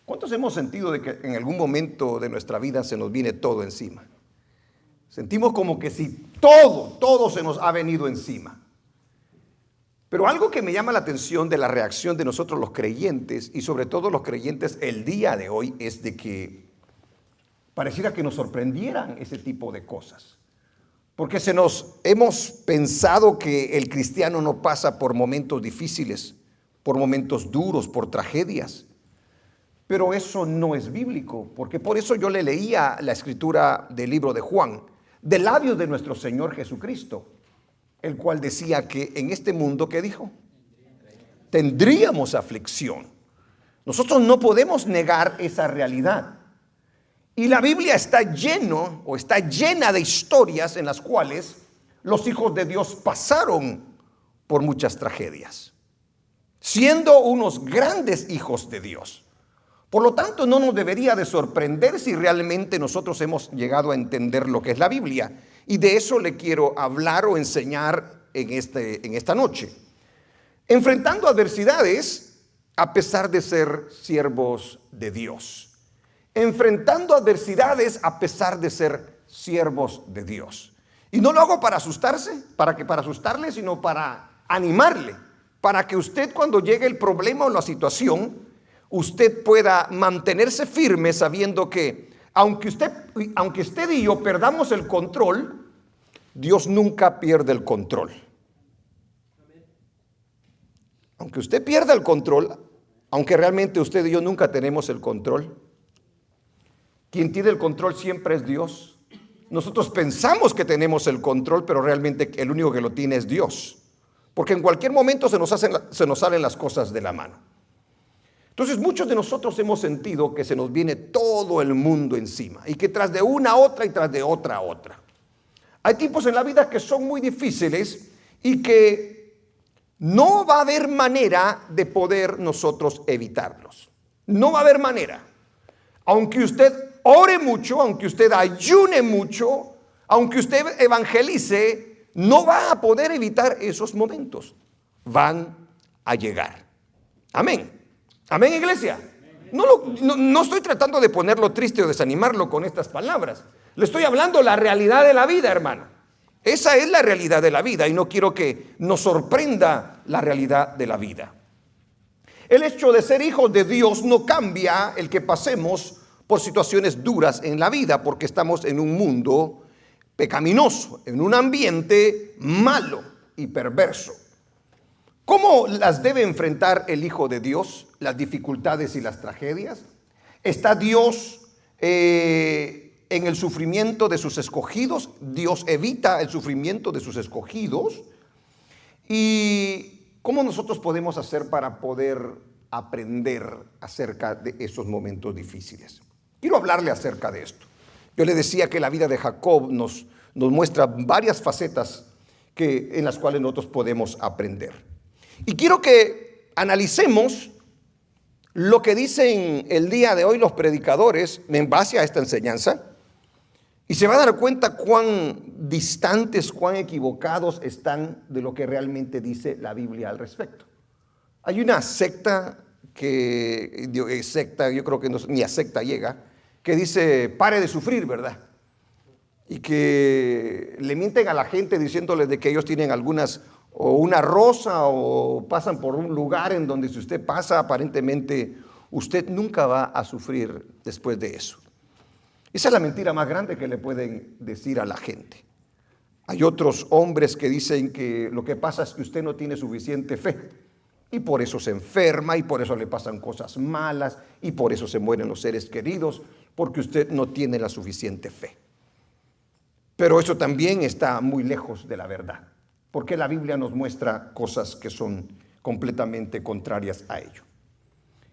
¿Cuántos hemos sentido de que en algún momento de nuestra vida se nos viene todo encima? Sentimos como que si todo se nos ha venido encima. Pero algo que me llama la atención de la reacción de nosotros los creyentes, y sobre todo los creyentes el día de hoy, es de que pareciera que nos sorprendieran ese tipo de cosas. Porque hemos pensado que el cristiano no pasa por momentos difíciles, por momentos duros, por tragedias. Pero eso no es bíblico, porque por eso yo le leía la escritura del libro de Juan, de labios de nuestro Señor Jesucristo, el cual decía que en este mundo, ¿qué dijo? Tendríamos aflicción. Nosotros no podemos negar esa realidad. Y la Biblia está llena de historias en las cuales los hijos de Dios pasaron por muchas tragedias, siendo unos grandes hijos de Dios. Por lo tanto, no nos debería de sorprender si realmente nosotros hemos llegado a entender lo que es la Biblia. Y de eso le quiero hablar o enseñar en esta noche. Enfrentando adversidades a pesar de ser siervos de Dios. Enfrentando adversidades a pesar de ser siervos de Dios. Y no lo hago para asustarle, sino para animarle. Para que usted, cuando llegue el problema o la situación, usted pueda mantenerse firme sabiendo que aunque usted y yo perdamos el control, Dios nunca pierde el control. Aunque usted pierda el control, aunque realmente usted y yo nunca tenemos el control, quien tiene el control siempre es Dios. Nosotros pensamos que tenemos el control, pero realmente el único que lo tiene es Dios. Porque en cualquier momento se nos salen las cosas de la mano. Entonces muchos de nosotros hemos sentido que se nos viene todo el mundo encima y que tras de una otra y tras de otra. Hay tiempos en la vida que son muy difíciles y que no va a haber manera de poder nosotros evitarlos. No va a haber manera. Aunque usted ore mucho, aunque usted ayune mucho, aunque usted evangelice, no va a poder evitar esos momentos. Van a llegar. Amén. Amén, iglesia. No estoy tratando de ponerlo triste o desanimarlo con estas palabras. Le estoy hablando la realidad de la vida, hermano. Esa es la realidad de la vida y no quiero que nos sorprenda la realidad de la vida. El hecho de ser hijos de Dios no cambia el que pasemos por situaciones duras en la vida, porque estamos en un mundo pecaminoso, en un ambiente malo y perverso. ¿Cómo las debe enfrentar el Hijo de Dios, las dificultades y las tragedias? ¿Está Dios en el sufrimiento de sus escogidos? ¿Dios evita el sufrimiento de sus escogidos? ¿Y cómo nosotros podemos hacer para poder aprender acerca de esos momentos difíciles? Quiero hablarle acerca de esto. Yo le decía que la vida de Jacob nos muestra varias facetas en las cuales nosotros podemos aprender. Y quiero que analicemos lo que dicen el día de hoy los predicadores en base a esta enseñanza. Y se va a dar cuenta cuán distantes, cuán equivocados están de lo que realmente dice la Biblia al respecto. Hay una secta yo creo que ni a secta llega, que dice pare de sufrir, ¿verdad? Y que le mienten a la gente diciéndoles de que ellos tienen o una rosa o pasan por un lugar en donde si usted pasa aparentemente usted nunca va a sufrir después de eso. Esa es la mentira más grande que le pueden decir a la gente. Hay otros hombres que dicen que lo que pasa es que usted no tiene suficiente fe y por eso se enferma y por eso le pasan cosas malas y por eso se mueren los seres queridos, porque usted no tiene la suficiente fe. Pero eso también está muy lejos de la verdad, porque la Biblia nos muestra cosas que son completamente contrarias a ello.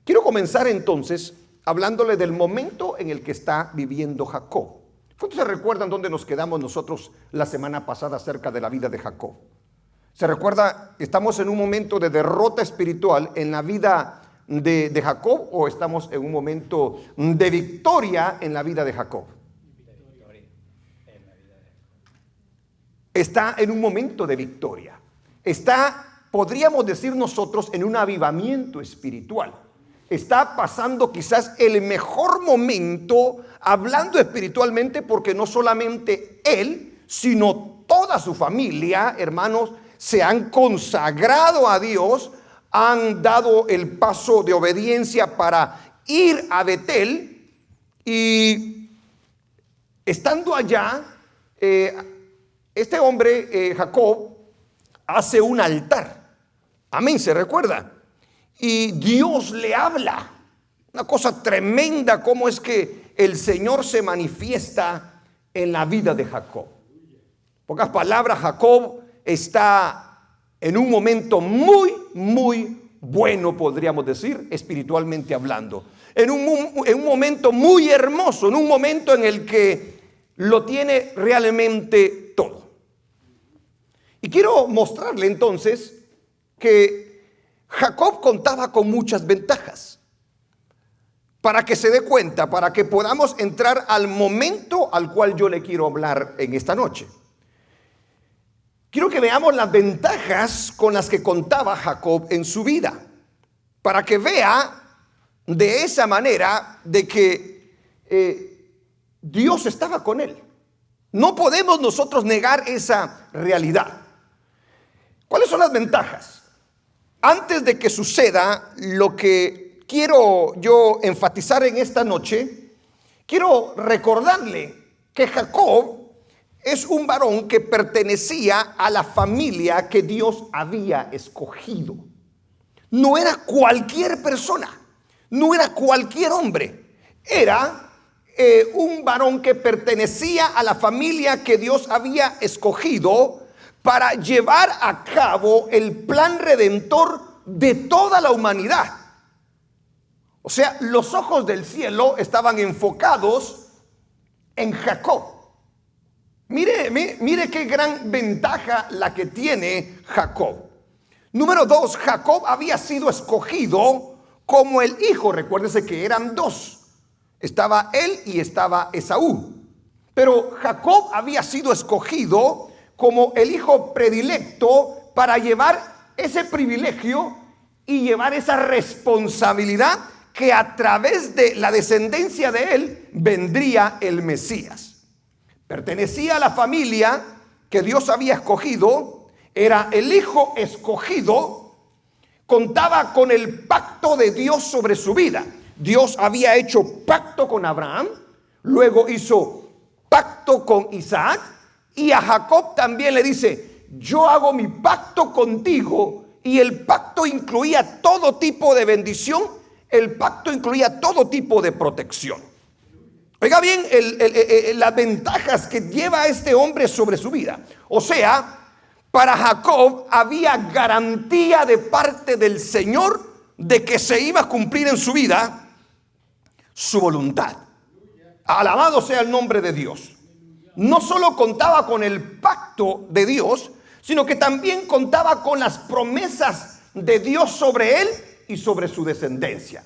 Quiero comenzar entonces hablándole del momento en el que está viviendo Jacob. ¿Cuántos se recuerdan dónde nos quedamos nosotros la semana pasada acerca de la vida de Jacob? ¿Se recuerda? ¿Estamos en un momento de derrota espiritual en la vida de Jacob o estamos en un momento de victoria en la vida de Jacob? Está en un momento de victoria. Está, podríamos decir nosotros, en un avivamiento espiritual. está pasando quizás el mejor momento hablando espiritualmente, porque no solamente él, sino toda su familia, hermanos, se han consagrado a Dios, han dado el paso de obediencia para ir a Betel, y estando allá, este hombre, Jacob, hace un altar. Amén, ¿se recuerda? Y Dios le habla. Una cosa tremenda, cómo es que el Señor se manifiesta en la vida de Jacob. En pocas palabras, Jacob está en un momento muy bueno, podríamos decir, espiritualmente hablando. En un momento muy hermoso, en un momento en el que lo tiene realmente todo. Y quiero mostrarle entonces que Jacob contaba con muchas ventajas, para que se dé cuenta, para que podamos entrar al momento al cual yo le quiero hablar en esta noche. Quiero que veamos las ventajas con las que contaba Jacob en su vida, para que vea de esa manera de que Dios estaba con él. No podemos nosotros negar esa realidad. ¿Cuáles son las ventajas? Antes de que suceda lo que quiero yo enfatizar en esta noche, quiero recordarle que Jacob es un varón que pertenecía a la familia que Dios había escogido. No era cualquier persona, no era cualquier hombre, era un varón que pertenecía a la familia que Dios había escogido para llevar a cabo el plan redentor de toda la humanidad. O sea, los ojos del cielo estaban enfocados en Jacob. Mire qué gran ventaja la que tiene Jacob. Número 2, Jacob había sido escogido como el hijo. Recuérdese que eran dos. Estaba él y estaba Esaú. Pero Jacob había sido escogido como el hijo predilecto para llevar ese privilegio y llevar esa responsabilidad, que a través de la descendencia de él vendría el Mesías. Pertenecía a la familia que Dios había escogido, era el hijo escogido, contaba con el pacto de Dios sobre su vida. Dios había hecho pacto con Abraham, luego hizo pacto con Isaac, y a Jacob también le dice: yo hago mi pacto contigo. Y el pacto incluía todo tipo de bendición, el pacto incluía todo tipo de protección. Oiga bien, las ventajas que lleva este hombre sobre su vida. O sea, para Jacob había garantía de parte del Señor de que se iba a cumplir en su vida su voluntad. Alabado sea el nombre de Dios. No solo contaba con el pacto de Dios, sino que también contaba con las promesas de Dios sobre él y sobre su descendencia.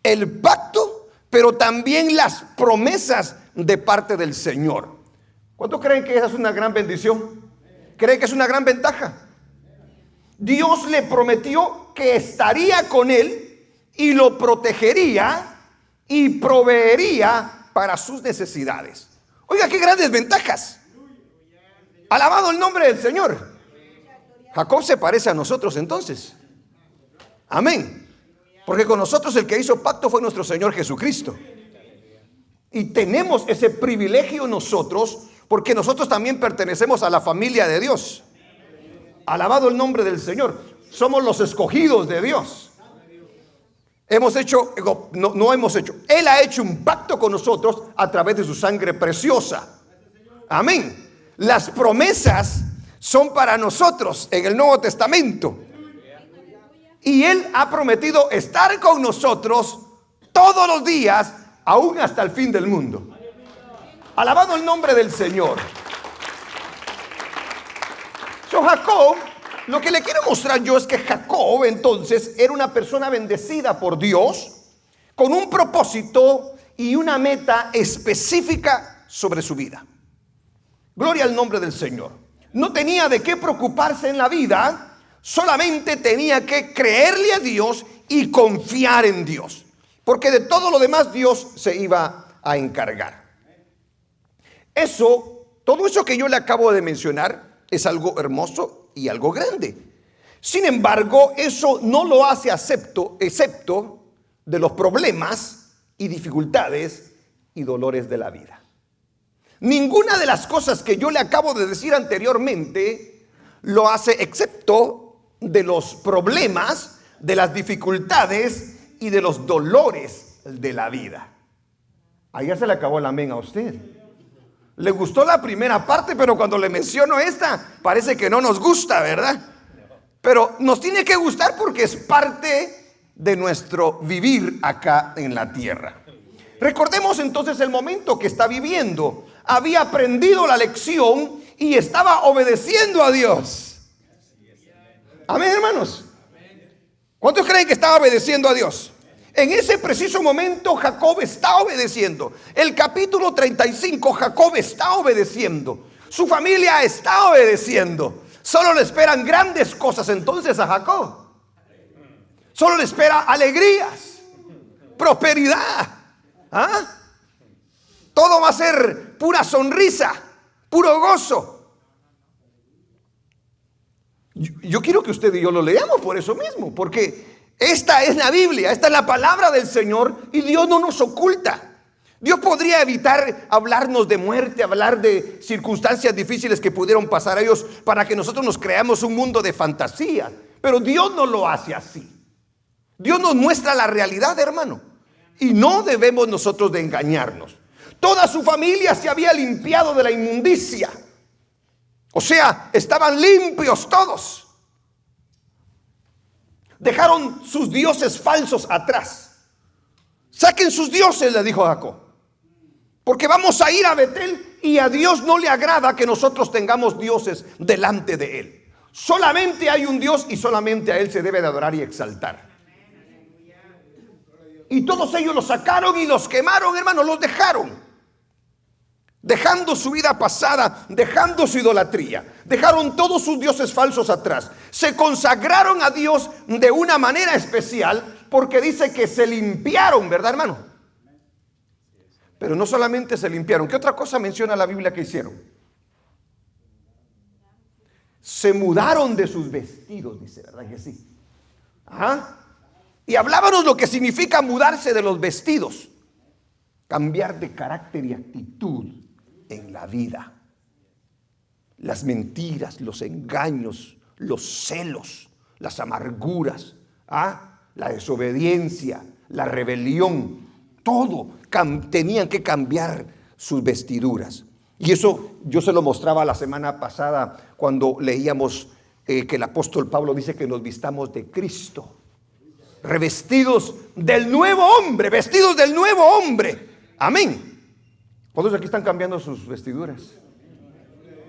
El pacto, pero también las promesas de parte del Señor. ¿Cuántos creen que esa es una gran bendición? ¿Creen que es una gran ventaja? Dios le prometió que estaría con él y lo protegería y proveería para sus necesidades. Oiga, qué grandes ventajas. Alabado el nombre del Señor. Jacob se parece a nosotros entonces. Amén. Porque con nosotros el que hizo pacto fue nuestro Señor Jesucristo. Y tenemos ese privilegio nosotros, porque nosotros también pertenecemos a la familia de Dios. Alabado el nombre del Señor. Somos los escogidos de Dios. Hemos hecho, no hemos hecho. Él ha hecho un pacto con nosotros a través de su sangre preciosa. Amén. Las promesas son para nosotros en el Nuevo Testamento. Y Él ha prometido estar con nosotros todos los días, aún hasta el fin del mundo. Alabado el nombre del Señor. Jacob, lo que le quiero mostrar yo es que Jacob entonces era una persona bendecida por Dios, con un propósito y una meta específica sobre su vida. Gloria al nombre del Señor. No tenía de qué preocuparse en la vida, Solamente tenía que creerle a Dios y confiar en Dios, porque de todo lo demás Dios se iba a encargar. Todo eso que yo le acabo de mencionar es algo hermoso y algo grande. Sin embargo, eso no lo hace excepto de los problemas y dificultades y dolores de la vida. Ninguna de las cosas que yo le acabo de decir anteriormente lo hace excepto de los problemas, de las dificultades y de los dolores de la vida. Ahí ya se le acabó el amén a usted. Le gustó la primera parte, pero cuando le menciono esta, parece que no nos gusta, ¿verdad? Pero nos tiene que gustar porque es parte de nuestro vivir acá en la tierra. Recordemos entonces el momento que está viviendo. Había aprendido la lección y estaba obedeciendo a Dios. Amén, hermanos. ¿Cuántos creen que estaba obedeciendo a Dios? En ese preciso momento Jacob está obedeciendo. El capítulo 35, Jacob está obedeciendo. Su familia está obedeciendo. Solo le esperan grandes cosas entonces a Jacob. Solo le espera alegrías, prosperidad. ¿Ah? Todo va a ser pura sonrisa, puro gozo. Yo quiero que usted y yo lo leamos por eso mismo, porque esta es la Biblia, esta es la palabra del Señor y Dios no nos oculta. Dios podría evitar hablarnos de muerte, hablar de circunstancias difíciles que pudieron pasar a ellos para que nosotros nos creamos un mundo de fantasía. Pero Dios no lo hace así. Dios nos muestra la realidad, hermano, y no debemos nosotros de engañarnos. Toda su familia se había limpiado de la inmundicia. O sea, estaban limpios todos. Dejaron sus dioses falsos atrás. Saquen sus dioses, le dijo Jacob, porque vamos a ir a Betel y a Dios no le agrada que nosotros tengamos dioses delante de Él. Solamente hay un Dios y solamente a Él se debe de adorar y exaltar. Y todos ellos los sacaron y los quemaron, hermanos, los dejaron. Dejando su vida pasada, dejando su idolatría, dejaron todos sus dioses falsos atrás. Se consagraron a Dios de una manera especial porque dice que se limpiaron, ¿verdad, hermano? Pero no solamente se limpiaron. ¿Qué otra cosa menciona la Biblia que hicieron? Se mudaron de sus vestidos, dice, ¿verdad que sí? Ajá. Y hablábamos lo que significa mudarse de los vestidos. Cambiar de carácter y actitud en la vida. Las mentiras, los engaños, los celos, las amarguras, la desobediencia, la rebelión, todo tenían que cambiar sus vestiduras. Y eso yo se lo mostraba la semana pasada cuando leíamos que el apóstol Pablo dice que nos vistamos de Cristo, revestidos del nuevo hombre, vestidos del nuevo hombre. Amén. ¿Cuántos aquí están cambiando sus vestiduras?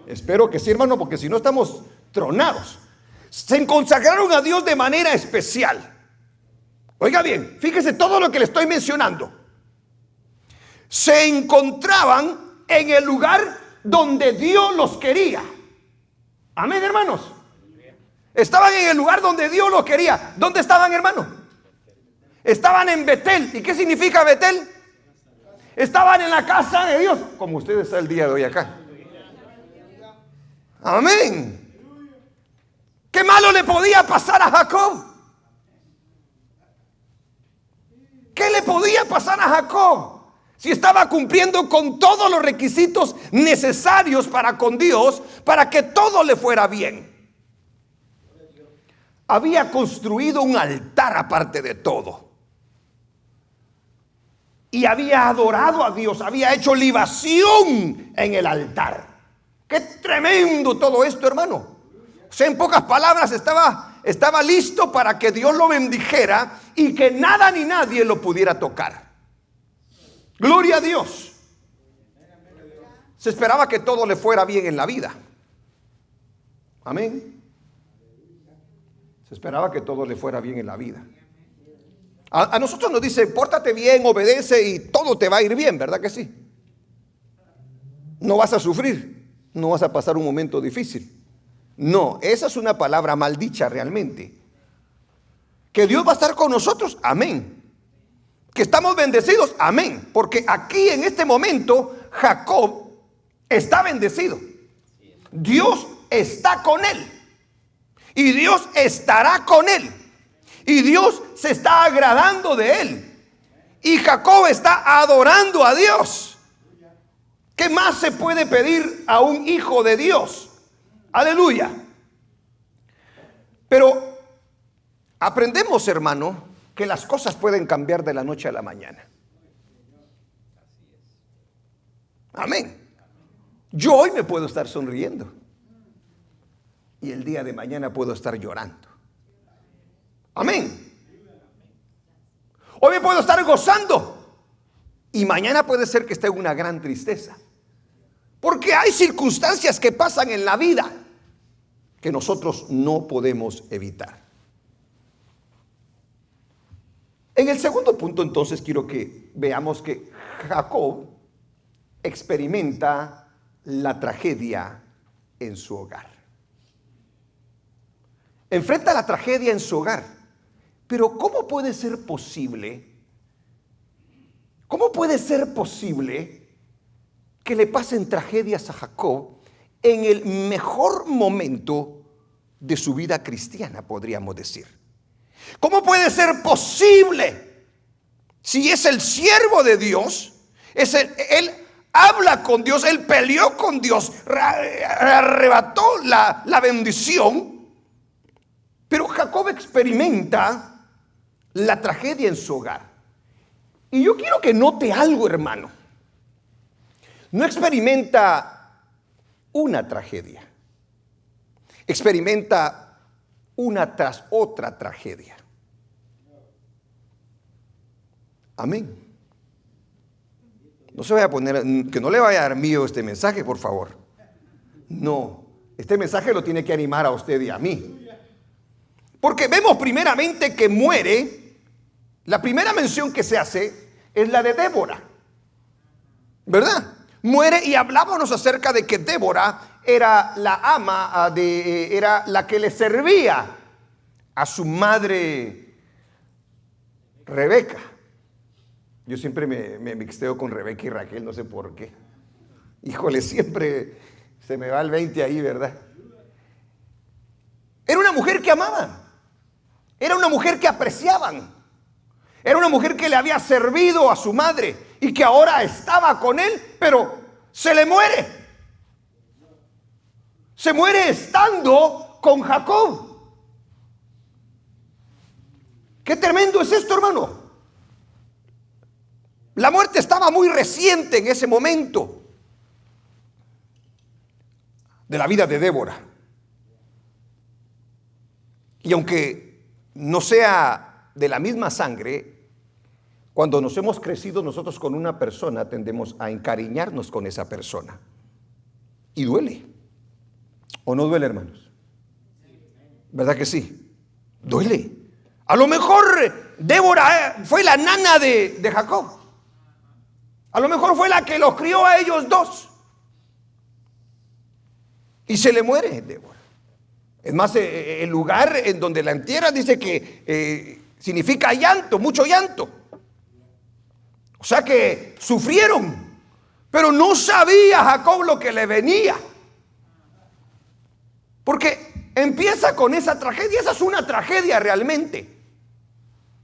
Espero que sí, hermano, porque si no estamos tronados. Se consagraron a Dios de manera especial. Oiga bien, fíjese todo lo que le estoy mencionando. Se encontraban en el lugar donde Dios los quería. Amén, hermanos. Estaban en el lugar donde Dios los quería. ¿Dónde estaban, hermanos? Estaban en Betel. ¿Y qué significa Betel? Estaban en la casa de Dios, como usted está el día de hoy acá. Amén. ¿Qué malo le podía pasar a Jacob? ¿Qué le podía pasar a Jacob? Si estaba cumpliendo con todos los requisitos necesarios para con Dios, para que todo le fuera bien. Había construido un altar aparte de todo. Y había adorado a Dios, había hecho libación en el altar. ¡Qué tremendo todo esto, hermano! O sea, en pocas palabras, estaba listo para que Dios lo bendijera y que nada ni nadie lo pudiera tocar. Gloria a Dios. Se esperaba que todo le fuera bien en la vida. Amén. Se esperaba que todo le fuera bien en la vida. A nosotros nos dice, pórtate bien, obedece y todo te va a ir bien, ¿verdad que sí? No vas a sufrir, no vas a pasar un momento difícil. No, esa es una palabra maldicha realmente. Que Dios va a estar con nosotros, amén. Que estamos bendecidos, amén. Porque aquí en este momento Jacob está bendecido. Dios está con él. Y Dios estará con él. Y Dios se está agradando de él. Y Jacob está adorando a Dios. ¿Qué más se puede pedir a un hijo de Dios? Aleluya. Pero aprendemos, hermano, que las cosas pueden cambiar de la noche a la mañana. Amén. Yo hoy me puedo estar sonriendo y el día de mañana puedo estar llorando. Amén. Hoy me puedo estar gozando y mañana puede ser que esté en una gran tristeza. Porque hay circunstancias que pasan en la vida que nosotros no podemos evitar. En el segundo punto, entonces, quiero que veamos que Jacob experimenta la tragedia en su hogar. Enfrenta la tragedia en su hogar. Pero ¿cómo puede ser posible? ¿Cómo puede ser posible que le pasen tragedias a Jacob en el mejor momento de su vida cristiana, podríamos decir? ¿Cómo puede ser posible si es el siervo de Dios? Él habla con Dios, él peleó con Dios, arrebató la bendición, pero Jacob experimenta la tragedia en su hogar. Y yo quiero que note algo, hermano. No experimenta una tragedia, experimenta una tras otra tragedia. Amén. No se vaya a poner, que no le vaya a dar miedo este mensaje, por favor. No, este mensaje lo tiene que animar a usted y a mí. Porque vemos primeramente que muere. La primera mención que se hace es la de Débora, ¿verdad? Muere, y hablábamos acerca de que Débora era la ama, era la que le servía a su madre Rebeca. Yo siempre me mixteo con Rebeca y Raquel, no sé por qué. Híjole, siempre se me va el 20 ahí, ¿verdad? Era una mujer que amaban, era una mujer que apreciaban, era una mujer que le había servido a su madre y que ahora estaba con él, pero se le muere. Se muere estando con Jacob. Qué tremendo es esto, hermano. La muerte estaba muy reciente en ese momento de la vida de Débora. Y aunque no sea de la misma sangre, cuando nos hemos crecido nosotros con una persona, tendemos a encariñarnos con esa persona. Y duele. ¿O no duele, hermanos? ¿Verdad que sí? Duele. A lo mejor Débora fue la nana de Jacob. A lo mejor fue la que los crió a ellos dos. Y se le muere Débora. Es más, el lugar en donde la entierran dice que significa llanto, mucho llanto. O sea que sufrieron, pero no sabía Jacob lo que le venía. Porque empieza con esa tragedia. Esa es una tragedia realmente.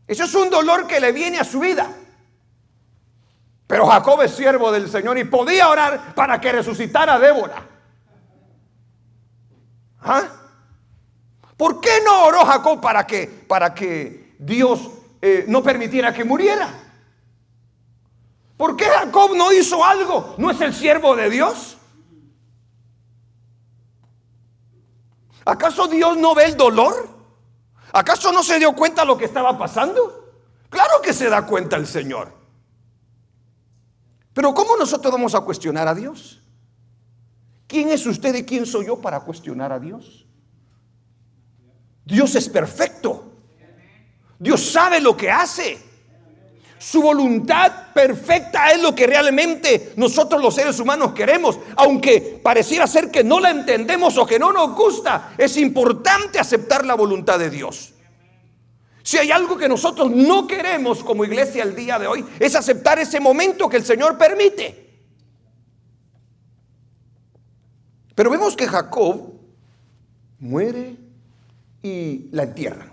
Eso es un dolor que le viene a su vida. Pero Jacob es siervo del Señor y podía orar para que resucitara a Débora. ¿Ah? ¿Por qué no oró Jacob para que Dios no permitiera que muriera? ¿Por qué Jacob no hizo algo? ¿No es el siervo de Dios? ¿Acaso Dios no ve el dolor? ¿Acaso no se dio cuenta de lo que estaba pasando? Claro que se da cuenta el Señor. Pero ¿cómo nosotros vamos a cuestionar a Dios? ¿Quién es usted y quién soy yo para cuestionar a Dios? Dios es perfecto. Dios sabe lo que hace. Su voluntad perfecta es lo que realmente nosotros los seres humanos queremos. Aunque pareciera ser que no la entendemos o que no nos gusta, es importante aceptar la voluntad de Dios. Si hay algo que nosotros no queremos como iglesia el día de hoy, es aceptar ese momento que el Señor permite. Pero vemos que Jacob muere y la entierran.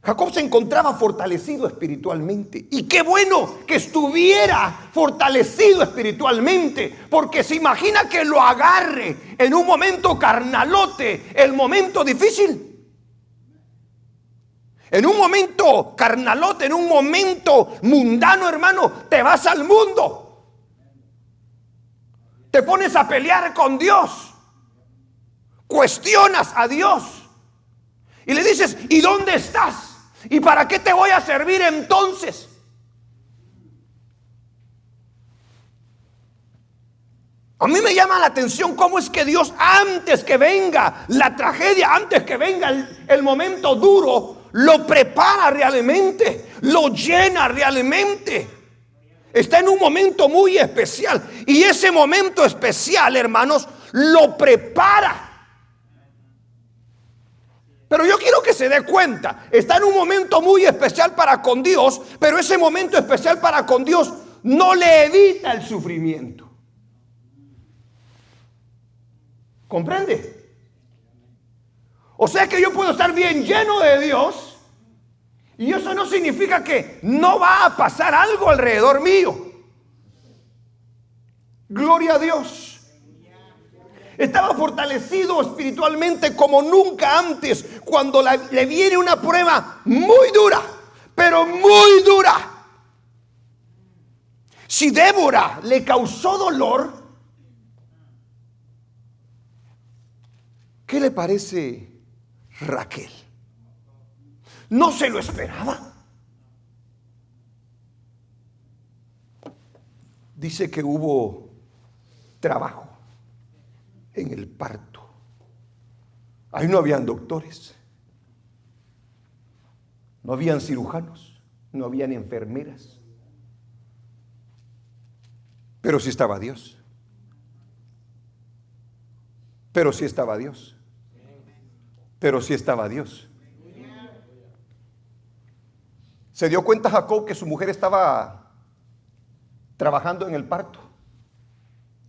Jacob se encontraba fortalecido espiritualmente. Y qué bueno que estuviera fortalecido espiritualmente, porque se imagina que lo agarre en un momento carnalote, el momento difícil. En un momento carnalote, en un momento mundano, hermano, te vas al mundo. Te pones a pelear con Dios. Cuestionas a Dios. Y le dices, ¿y dónde estás? ¿Y para qué te voy a servir entonces? A mí me llama la atención cómo es que Dios, antes que venga la tragedia, antes que venga el momento duro, lo prepara realmente, lo llena realmente. Está en un momento muy especial. Y ese momento especial, hermanos, lo prepara. Pero yo quiero que se dé cuenta, está en un momento muy especial para con Dios, pero ese momento especial para con Dios no le evita el sufrimiento. ¿Comprende? O sea que yo puedo estar bien lleno de Dios y eso no significa que no va a pasar algo alrededor mío. Gloria a Dios. Estaba fortalecido espiritualmente como nunca antes cuando le viene una prueba muy dura, pero muy dura. Si Débora le causó dolor, ¿qué le parece Raquel? No se lo esperaba. Dice que hubo trabajo en el parto. Ahí no habían doctores, no habían cirujanos, no habían enfermeras, pero sí estaba Dios. Pero sí estaba Dios. Pero sí estaba Dios. Se dio cuenta Jacob que su mujer estaba trabajando en el parto,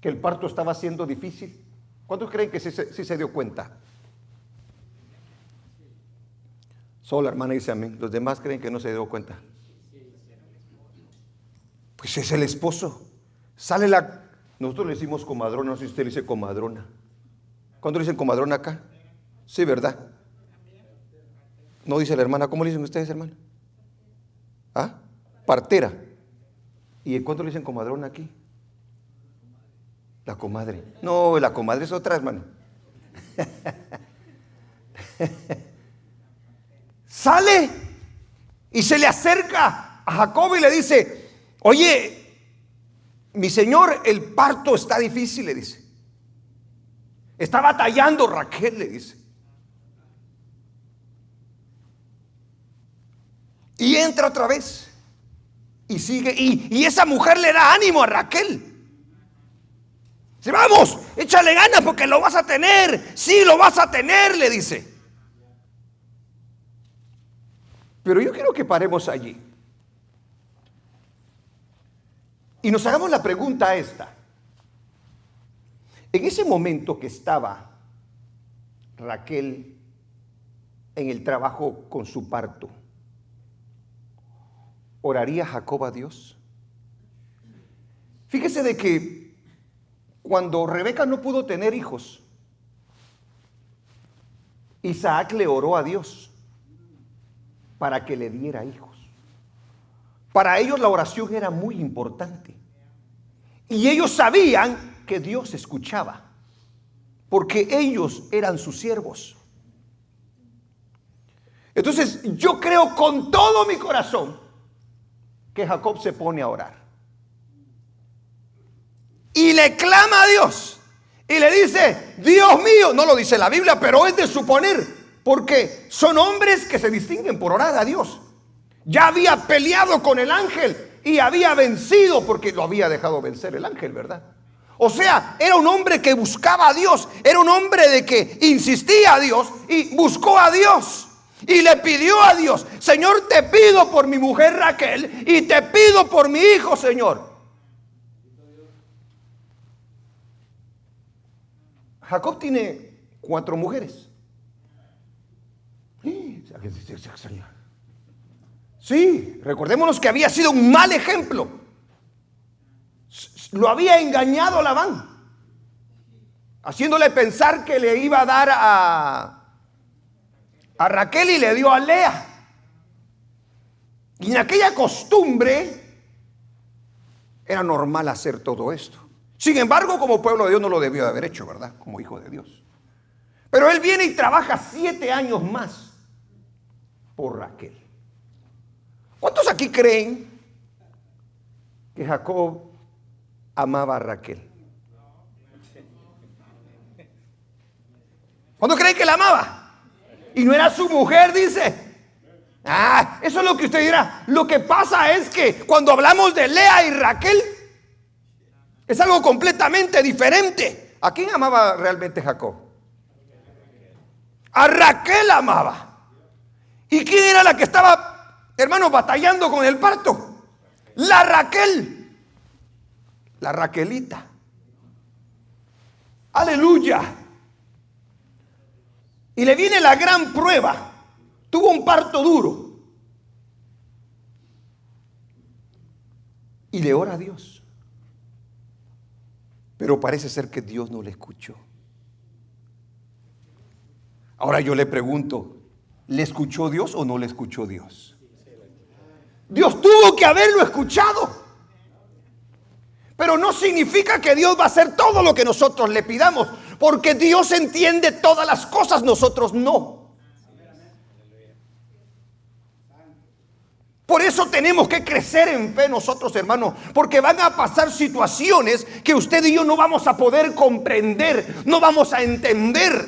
que el parto estaba siendo difícil. ¿Cuántos creen que sí se dio cuenta? Solo la hermana dice amén. Los demás creen que no se dio cuenta. Pues es el esposo. Sale nosotros le decimos comadrona, no sé si usted le dice comadrona. ¿Cuándo le dicen comadrona acá? Sí, ¿verdad? No dice la hermana. ¿Cómo le dicen ustedes, hermana? ¿Ah? Partera. ¿Y cuánto le dicen comadrona aquí? La comadre. No, la comadre es otra, hermano. Sale y se le acerca a Jacob y le dice, oye, mi señor, el parto está difícil, le dice. Está batallando Raquel, le dice. Y entra otra vez y sigue, y esa mujer le da ánimo a Raquel. Dice, vamos, échale ganas porque lo vas a tener. Sí, lo vas a tener, le dice. Pero yo quiero que paremos allí y nos hagamos la pregunta esta. En ese momento que estaba Raquel en el trabajo con su parto, ¿oraría Jacob a Dios? Fíjese de que cuando Rebeca no pudo tener hijos, Isaac le oró a Dios para que le diera hijos. Para ellos la oración era muy importante. Y ellos sabían que Dios escuchaba, porque ellos eran sus siervos. Entonces yo creo con todo mi corazón que Jacob se pone a orar. Y le clama a Dios. Y le dice, Dios mío, no lo dice la Biblia, pero es de suponer, porque son hombres que se distinguen por orar a Dios. Ya había peleado con el ángel y había vencido porque lo había dejado vencer el ángel, ¿verdad? O sea, era un hombre que buscaba a Dios, era un hombre de que insistía a Dios y buscó a Dios. Y le pidió a Dios: Señor, te pido por mi mujer Raquel y te pido por mi hijo, Señor. Jacob tiene 4 mujeres. Sí, recordémonos que había sido un mal ejemplo. Lo había engañado a Labán, haciéndole pensar que le iba a dar a Raquel y le dio a Lea. Y en aquella costumbre era normal hacer todo esto. Sin embargo, como pueblo de Dios no lo debió de haber hecho, ¿verdad? Como hijo de Dios. Pero él viene y trabaja 7 años más por Raquel. ¿Cuántos aquí creen que Jacob amaba a Raquel? ¿Cuántos creen que la amaba? Y no era su mujer, dice. Eso es lo que usted dirá. Lo que pasa es que cuando hablamos de Lea y Raquel, es algo completamente diferente. ¿A quién amaba realmente Jacob? A Raquel amaba. ¿Y quién era la que estaba, hermanos, batallando con el parto? La Raquel. La Raquelita. Aleluya. Y le viene la gran prueba. Tuvo un parto duro. Y le ora a Dios. Pero parece ser que Dios no le escuchó. Ahora yo le pregunto, ¿le escuchó Dios o no le escuchó Dios? Dios tuvo que haberlo escuchado. Pero no significa que Dios va a hacer todo lo que nosotros le pidamos, porque Dios entiende todas las cosas, nosotros no. Por eso tenemos que crecer en fe nosotros, hermanos, porque van a pasar situaciones que usted y yo no vamos a poder comprender, no vamos a entender,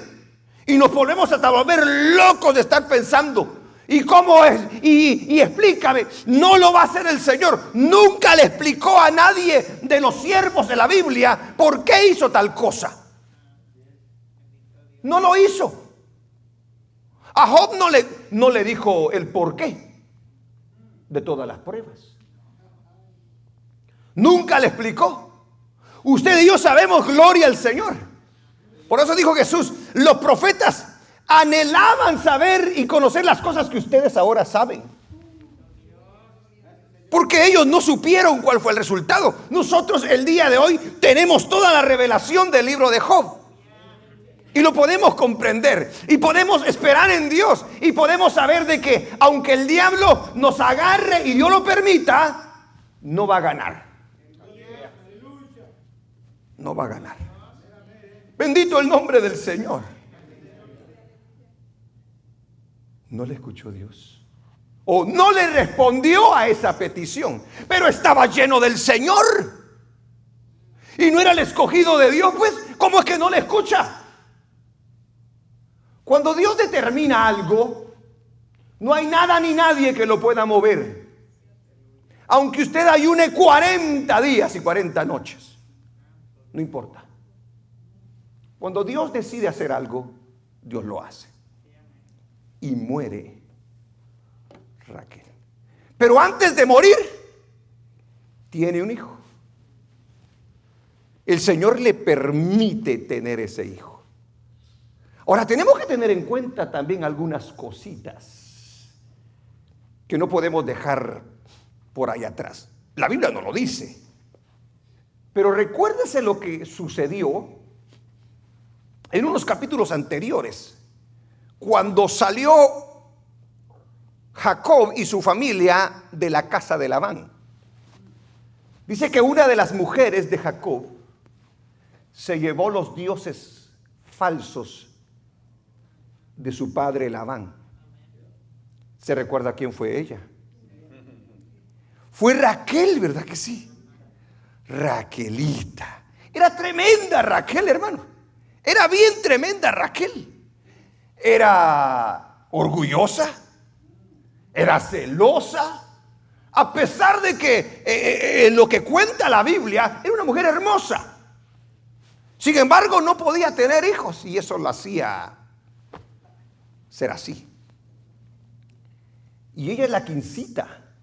y nos volvemos hasta volver locos de estar pensando. ¿Y cómo es? Y explícame. No lo va a hacer el Señor. Nunca le explicó a nadie de los siervos de la Biblia por qué hizo tal cosa. No lo hizo. A Job no le dijo el por qué de todas las pruebas. Nunca le explicó. Usted y yo sabemos, gloria al Señor. Por eso dijo Jesús: los profetas anhelaban saber y conocer las cosas que ustedes ahora saben, porque ellos no supieron cuál fue el resultado. Nosotros el día de hoy tenemos toda la revelación del libro de Job y lo podemos comprender y podemos esperar en Dios y podemos saber de que aunque el diablo nos agarre y Dios lo permita, no va a ganar. No va a ganar. Bendito el nombre del Señor. No le escuchó Dios, o no le respondió a esa petición, pero estaba lleno del Señor y no era el escogido de Dios. Pues, ¿cómo es que no le escucha? Cuando Dios determina algo, no hay nada ni nadie que lo pueda mover. Aunque usted ayune 40 días y 40 noches, no importa. Cuando Dios decide hacer algo, Dios lo hace. Y muere Raquel. Pero antes de morir, tiene un hijo. El Señor le permite tener ese hijo. Ahora tenemos que tener en cuenta también algunas cositas que no podemos dejar por ahí atrás. La Biblia no lo dice, pero recuérdese lo que sucedió en unos capítulos anteriores, cuando salió Jacob y su familia de la casa de Labán. Dice que una de las mujeres de Jacob se llevó los dioses falsos de su padre Labán. ¿Se recuerda quién fue ella? Fue Raquel, ¿verdad que sí? Raquelita. Era tremenda Raquel, hermano. Era bien tremenda Raquel. Era orgullosa, era celosa. A pesar de que en lo que cuenta la Biblia, era una mujer hermosa. Sin embargo, no podía tener hijos y eso la hacía ser así. Y ella es la que incita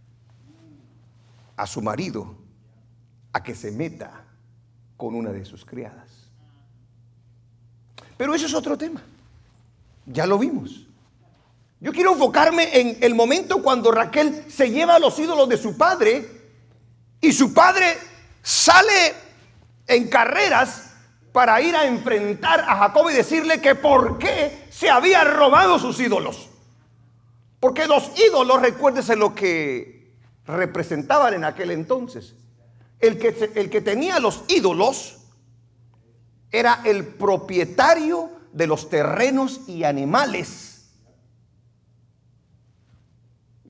a su marido a que se meta con una de sus criadas. Pero eso es otro tema. Ya lo vimos. Yo quiero enfocarme en el momento cuando Raquel se lleva a los ídolos de su padre y su padre sale en carreras para ir a enfrentar a Jacob y decirle que por qué se había robado sus ídolos. Porque los ídolos, recuérdese lo que representaban en aquel entonces. El que tenía los ídolos era el propietario de los terrenos y animales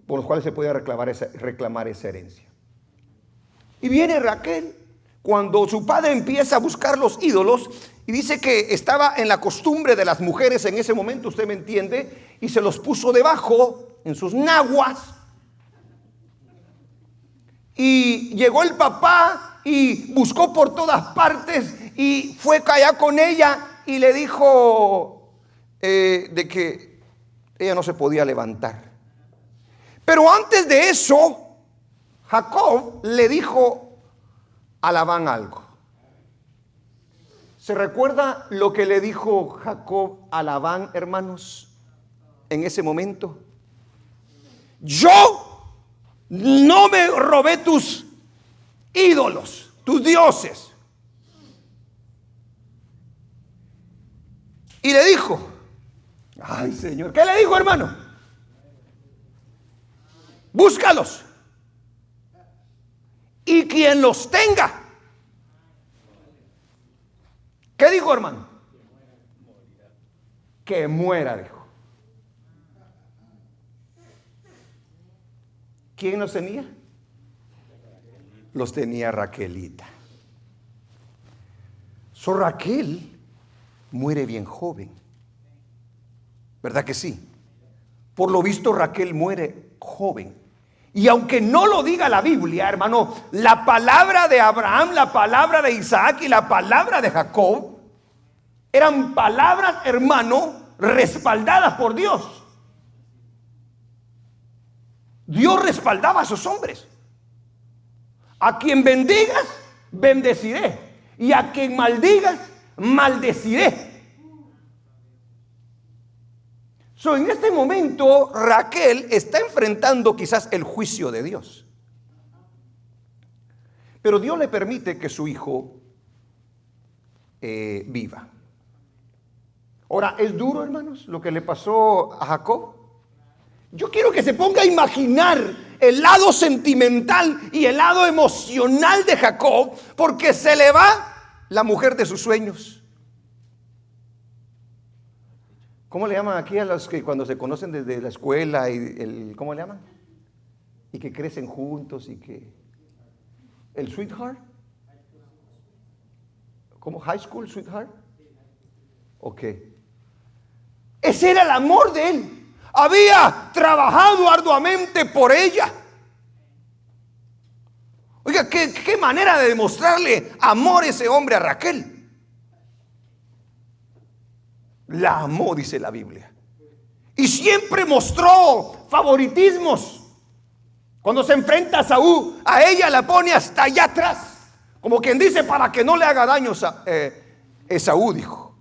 por los cuales se podía reclamar esa herencia. Y viene Raquel cuando su padre empieza a buscar los ídolos y dice que estaba en la costumbre de las mujeres en ese momento, usted me entiende, y se los puso debajo en sus naguas. Y llegó el papá y buscó por todas partes y fue allá con ella y le dijo de que ella no se podía levantar. Pero antes de eso, Jacob le dijo a Labán algo. ¿Se recuerda lo que le dijo Jacob a Labán, hermanos, en ese momento? Yo no me robé tus ídolos, tus dioses. Y le dijo, ay Señor, ¿qué le dijo, hermano? Búscalos. Y quien los tenga. ¿Qué dijo, hermano? Que muera, dijo. ¿Quién los tenía? Los tenía Raquelita. Raquel muere bien joven. ¿Verdad que sí? Por lo visto Raquel muere joven. Y aunque no lo diga la Biblia, hermano, la palabra de Abraham, la palabra de Isaac y la palabra de Jacob eran palabras, hermano, respaldadas por Dios. Dios respaldaba a sus hombres. A quien bendigas, bendeciré. Y a quien maldigas, maldeciré. En este momento Raquel está enfrentando quizás el juicio de Dios. Pero Dios le permite que su hijo viva. Ahora, ¿es duro, hermanos, lo que le pasó a Jacob? Yo quiero que se ponga a imaginar el lado sentimental y el lado emocional de Jacob, porque se le va la mujer de sus sueños. ¿Cómo le llaman aquí a los que cuando se conocen desde la escuela y ¿cómo le llaman? Y que crecen juntos y que el sweetheart? ¿Cómo? High school sweetheart? Ok. Ese era el amor de él. Había trabajado arduamente por ella. Oiga, qué manera de demostrarle amor ese hombre a Raquel. La amó, dice la Biblia. Y siempre mostró favoritismos. Cuando se enfrenta a Saúl, a ella la pone hasta allá atrás. Como quien dice, para que no le haga daño Esaú, dijo.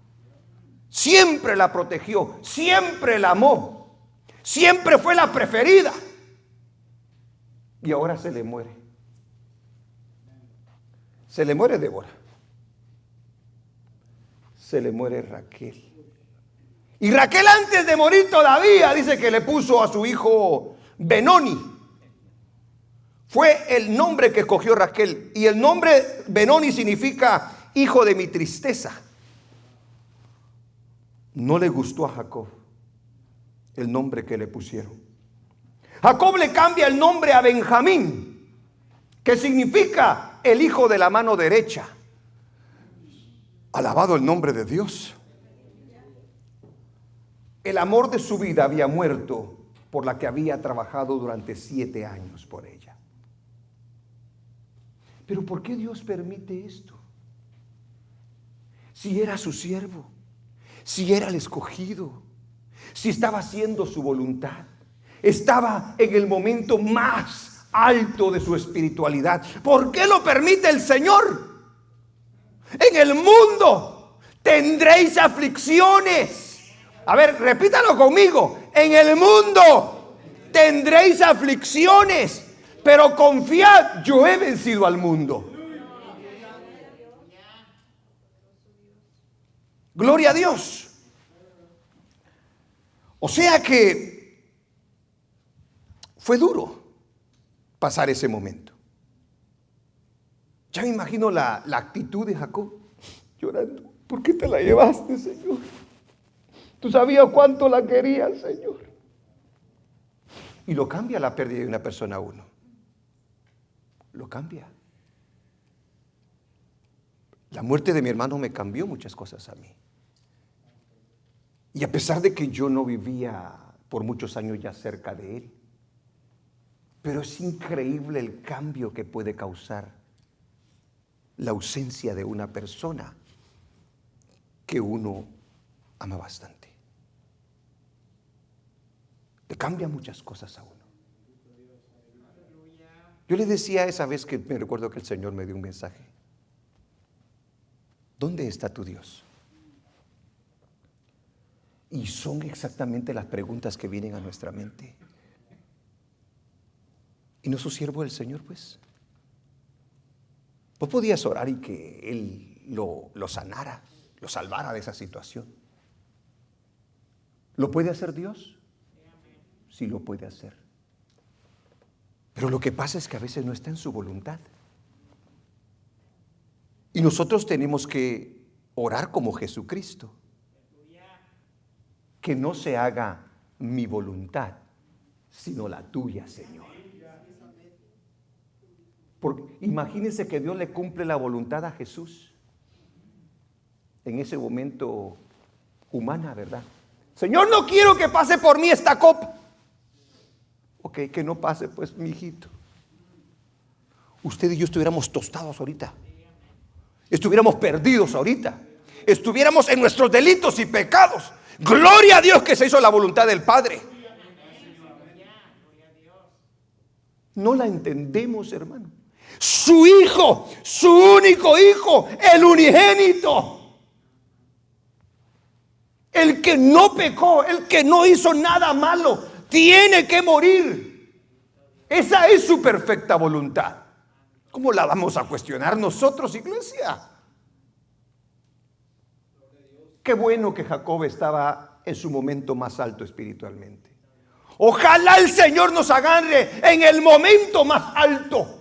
Siempre la protegió, siempre la amó. Siempre fue la preferida. Y ahora se le muere. Se le muere Débora. Se le muere Raquel. Y Raquel, antes de morir todavía, dice que le puso a su hijo Benoni. Fue el nombre que escogió Raquel. Y el nombre Benoni significa hijo de mi tristeza. No le gustó a Jacob el nombre que le pusieron. Jacob le cambia el nombre a Benjamín, que significa el hijo de la mano derecha. Alabado el nombre de Dios. El amor de su vida había muerto por la que había trabajado durante 7 años por ella. Pero ¿por qué Dios permite esto? Si era su siervo, si era el escogido, si estaba haciendo su voluntad, estaba en el momento más alto de su espiritualidad. ¿Por qué lo permite el Señor? En el mundo tendréis aflicciones. A ver, repítalo conmigo. En el mundo tendréis aflicciones, pero confiad, yo he vencido al mundo. Gloria a Dios. O sea que fue duro pasar ese momento. Ya me imagino la actitud de Jacob llorando. ¿Por qué te la llevaste, Señor? Tú sabías cuánto la querías, Señor. Y lo cambia la pérdida de una persona a uno. Lo cambia. La muerte de mi hermano me cambió muchas cosas a mí. Y a pesar de que yo no vivía por muchos años ya cerca de él, pero es increíble el cambio que puede causar la ausencia de una persona que uno ama bastante. Le cambia muchas cosas a uno. Yo le decía esa vez que me recuerdo que el Señor me dio un mensaje. ¿Dónde está tu Dios? Y son exactamente las preguntas que vienen a nuestra mente. ¿Y no su siervo el Señor, pues? Vos podías orar y que Él lo sanara, lo salvara de esa situación. ¿Lo puede hacer Dios? Sí lo puede hacer. Pero lo que pasa es que a veces no está en su voluntad. Y nosotros tenemos que orar como Jesucristo. Que no se haga mi voluntad, sino la tuya, Señor. Porque imagínense que Dios le cumple la voluntad a Jesús en ese momento humana, ¿verdad? Señor, no quiero que pase por mí esta copa. Ok, que no pase pues, mi hijito. Usted y yo estuviéramos tostados ahorita. Estuviéramos perdidos ahorita. Estuviéramos en nuestros delitos y pecados. Gloria a Dios que se hizo la voluntad del Padre. No la entendemos, hermano. Su hijo, su único hijo, el unigénito, el que no pecó, el que no hizo nada malo, tiene que morir. Esa es su perfecta voluntad. ¿Cómo la vamos a cuestionar nosotros, iglesia? Qué bueno que Jacob estaba en su momento más alto espiritualmente. Ojalá el Señor nos agarre en el momento más alto.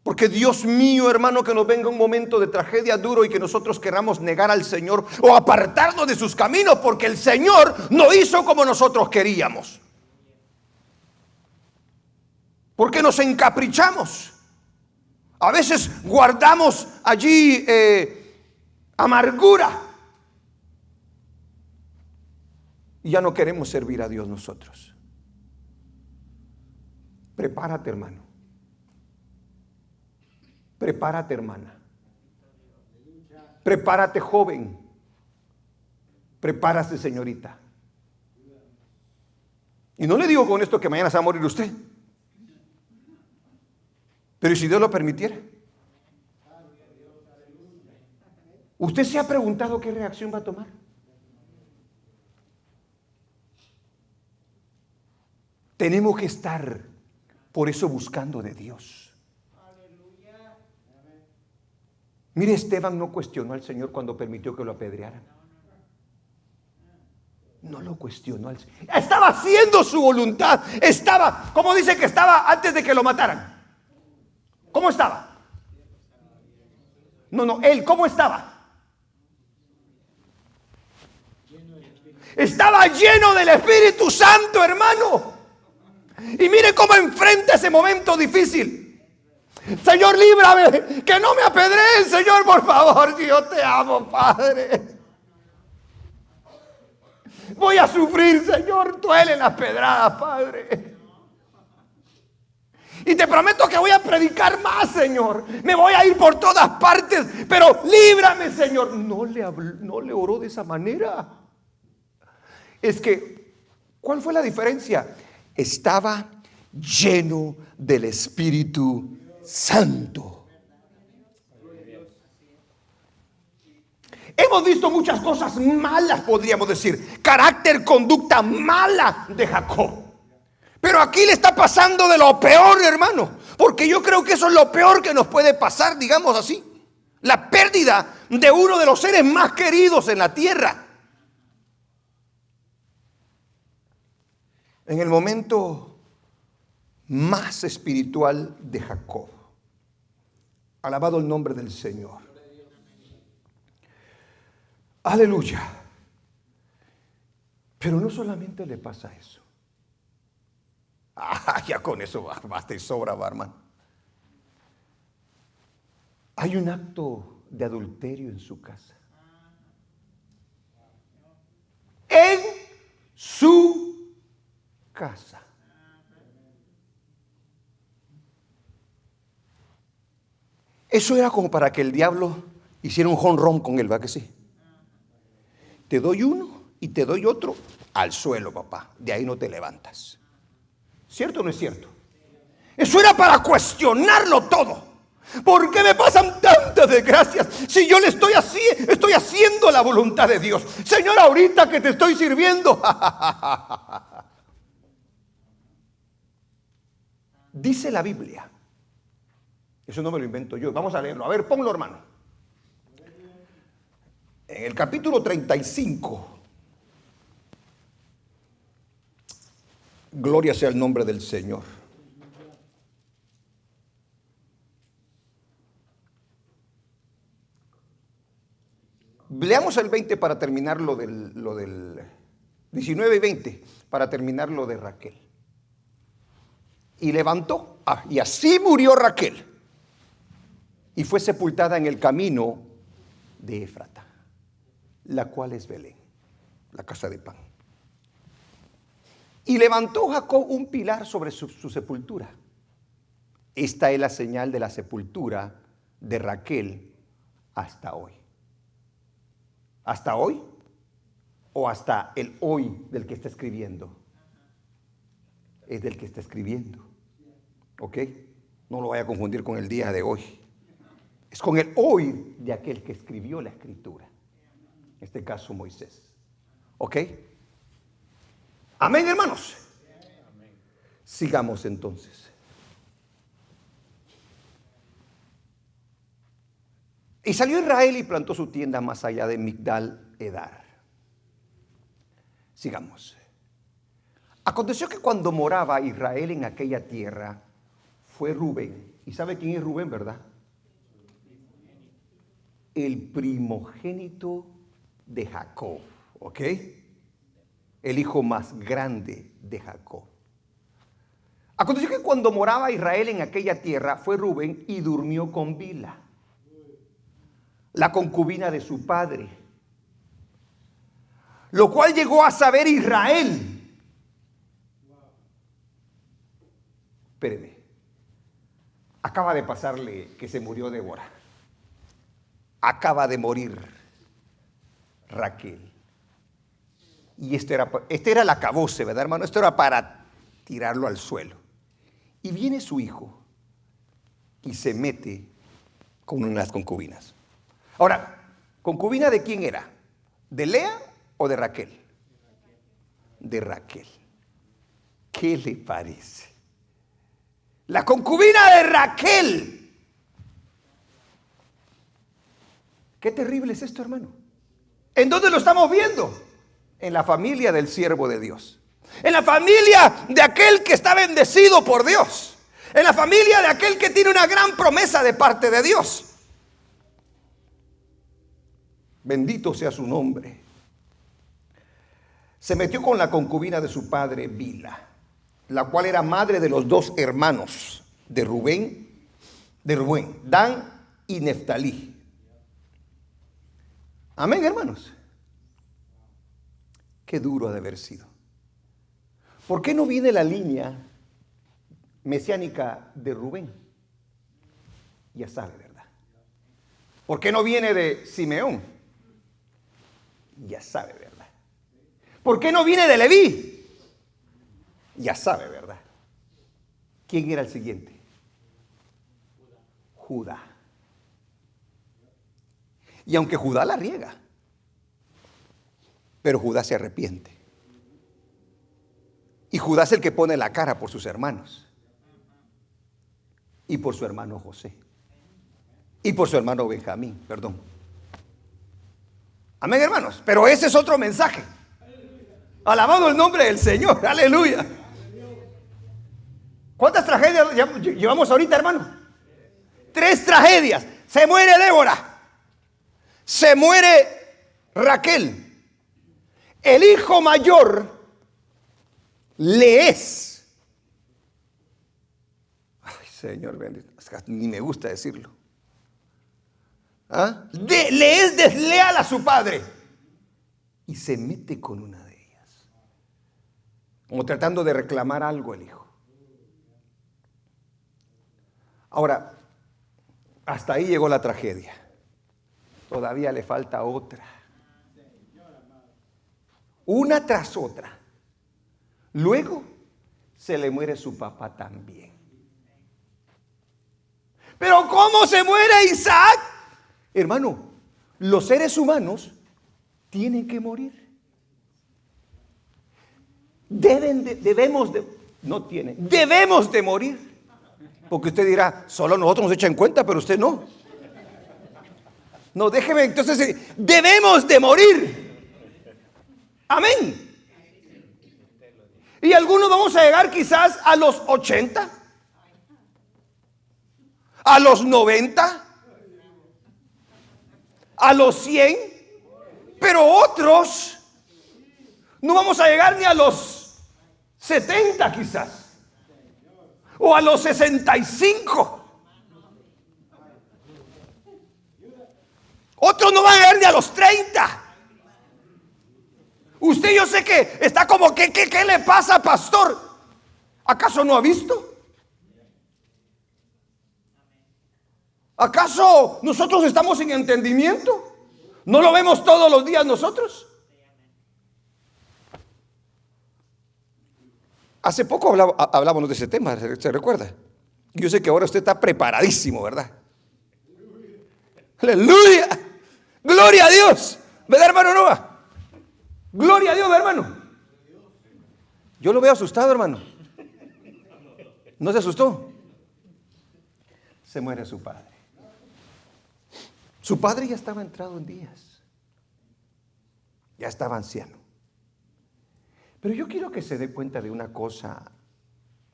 Porque Dios mío, hermano, que nos venga un momento de tragedia duro y que nosotros queramos negar al Señor o apartarnos de sus caminos, porque el Señor no hizo como nosotros queríamos. Porque nos encaprichamos. A veces guardamos allí amargura. Y ya no queremos servir a Dios nosotros. Prepárate, hermano. Prepárate, hermana. Prepárate, joven. Prepárate, señorita. Y no le digo con esto que mañana se va a morir usted. Pero ¿y si Dios lo permitiera? ¿Usted se ha preguntado qué reacción va a tomar? Tenemos que estar, por eso, buscando de Dios. Mire, Esteban no cuestionó al Señor cuando permitió que lo apedrearan. No lo cuestionó al Señor. Estaba haciendo su voluntad. Estaba, ¿cómo dice que estaba antes de que lo mataran? ¿Cómo estaba? No, él, ¿cómo estaba? Estaba lleno del Espíritu Santo, hermano. Y mire cómo enfrenta ese momento difícil. Señor, líbrame, que no me apedreen, Señor, por favor, yo te amo, Padre. Voy a sufrir, Señor. Duelen las pedradas, Padre. Y te prometo que voy a predicar más, Señor. Me voy a ir por todas partes, pero líbrame, Señor. No le oró de esa manera. Es que, ¿cuál fue la diferencia? Estaba lleno del Espíritu Santo. Hemos visto muchas cosas malas, podríamos decir. Carácter, conducta mala de Jacob. Pero aquí le está pasando de lo peor, hermano. Porque yo creo que eso es lo peor que nos puede pasar, digamos así. La pérdida de uno de los seres más queridos en la tierra. En el momento más espiritual de Jacob. Alabado el nombre del Señor. Aleluya. Pero no solamente le pasa eso. Ya con eso basta y sobra, hermano. Hay un acto de adulterio en su casa. En su casa. Eso era como para que el diablo hiciera un jonrón con él, ¿va que sí? Te doy uno y te doy otro al suelo, papá. De ahí no te levantas. ¿Cierto o no es cierto? Eso era para cuestionarlo todo. ¿Por qué me pasan tantas desgracias si yo le estoy haciendo la voluntad de Dios? Señor, ahorita que te estoy sirviendo. Dice la Biblia. Eso no me lo invento yo. Vamos a leerlo. A ver, ponlo, hermano. En el capítulo 35. Gloria sea el nombre del Señor. Leamos el 20 para terminar lo del 19 y 20, para terminar lo de Raquel. Y levantó, y así murió Raquel. Y fue sepultada en el camino de Éfrata, la cual es Belén, la casa de pan. Y levantó Jacob un pilar sobre su sepultura. Esta es la señal de la sepultura de Raquel hasta hoy. ¿Hasta hoy? ¿O hasta el hoy del que está escribiendo? Es del que está escribiendo. ¿Ok? No lo vaya a confundir con el día de hoy. Es con el hoy de aquel que escribió la escritura. En este caso Moisés. ¿Ok? Amén, hermanos. Sigamos entonces. Y salió Israel y plantó su tienda más allá de Migdal Edar. Sigamos. Aconteció que cuando moraba Israel en aquella tierra, fue Rubén. ¿Y sabe quién es Rubén, verdad? El primogénito de Jacob. ¿Ok? El hijo más grande de Jacob. Aconteció que cuando moraba Israel en aquella tierra, fue Rubén y durmió con Bila, la concubina de su padre, lo cual llegó a saber Israel. Espéreme, acaba de pasarle que se murió Débora, acaba de morir Raquel. Y este era el acabose, ¿verdad, hermano? Esto era para tirarlo al suelo. Y viene su hijo y se mete con una de las concubinas. Ahora, ¿concubina de quién era? ¿De Lea o de Raquel? De Raquel. ¿Qué le parece? La concubina de Raquel. Qué terrible es esto, hermano. ¿En dónde lo estamos viendo? En la familia del siervo de Dios. En la familia de aquel que está bendecido por Dios. En la familia de aquel que tiene una gran promesa de parte de Dios. Bendito sea su nombre. Se metió con la concubina de su padre Bila, la cual era madre de los dos hermanos de Rubén, Dan y Neftalí. Amén, hermanos. Qué duro ha de haber sido. ¿Por qué no viene la línea mesiánica de Rubén? Ya sabe, ¿verdad? ¿Por qué no viene de Simeón? Ya sabe, ¿verdad? ¿Por qué no viene de Leví? Ya sabe, ¿verdad? ¿Quién era el siguiente? Judá. Y aunque Judá la riega, pero Judá se arrepiente. Y Judá es el que pone la cara por sus hermanos. Y por su hermano José. Y por su hermano Benjamín, perdón. Amén, hermanos. Pero ese es otro mensaje. Alabado el nombre del Señor. Aleluya. ¿Cuántas tragedias llevamos ahorita, hermano? 3 tragedias. Se muere Débora. Se muere Raquel. El hijo mayor le es. Ay, Señor bendito. Ni me gusta decirlo. ¿Ah? Le es desleal a su padre. Y se mete con una de ellas. Como tratando de reclamar algo el hijo. Ahora, hasta ahí llegó la tragedia. Todavía le falta otra. Una tras otra. Luego se le muere su papá también. Pero ¿cómo se muere Isaac? Hermano, los seres humanos tienen que morir. Debemos de morir. Porque usted dirá, solo nosotros nos echan cuenta, pero usted no. No, déjeme, entonces, debemos de morir. Amén. Y algunos vamos a llegar quizás a los 80, a los 90, a los 100, pero otros no vamos a llegar ni a los 70 quizás. O a los 65. Otros no van a llegar ni a los 30. Usted, yo sé que está como, ¿qué le pasa, pastor? ¿Acaso no ha visto? ¿Acaso nosotros estamos sin entendimiento? ¿No lo vemos todos los días nosotros? Hace poco hablábamos de ese tema, ¿se recuerda? Yo sé que ahora usted está preparadísimo, ¿verdad? ¡Aleluya! ¡Gloria a Dios! ¿Verdad, hermano Noa? ¡Gloria a Dios, hermano! Yo lo veo asustado, hermano. ¿No se asustó? Se muere su padre. Su padre ya estaba entrado en días. Ya estaba anciano. Pero yo quiero que se dé cuenta de una cosa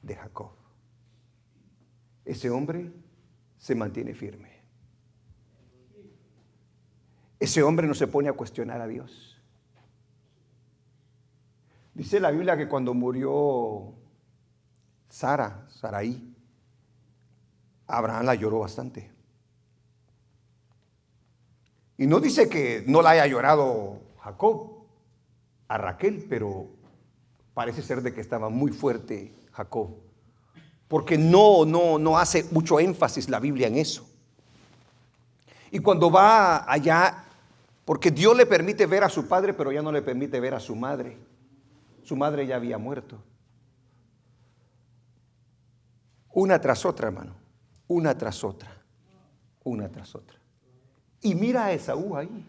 de Jacob. Ese hombre se mantiene firme. Ese hombre no se pone a cuestionar a Dios. Dice la Biblia que cuando murió Sarai, Abraham la lloró bastante. Y no dice que no la haya llorado Jacob a Raquel, pero parece ser de que estaba muy fuerte Jacob, porque no hace mucho énfasis la Biblia en eso. Y cuando va allá, porque Dios le permite ver a su padre, pero ya no le permite ver a su madre. Su madre ya había muerto. Una tras otra, hermano. Una tras otra. Una tras otra. Y mira a Esaú ahí.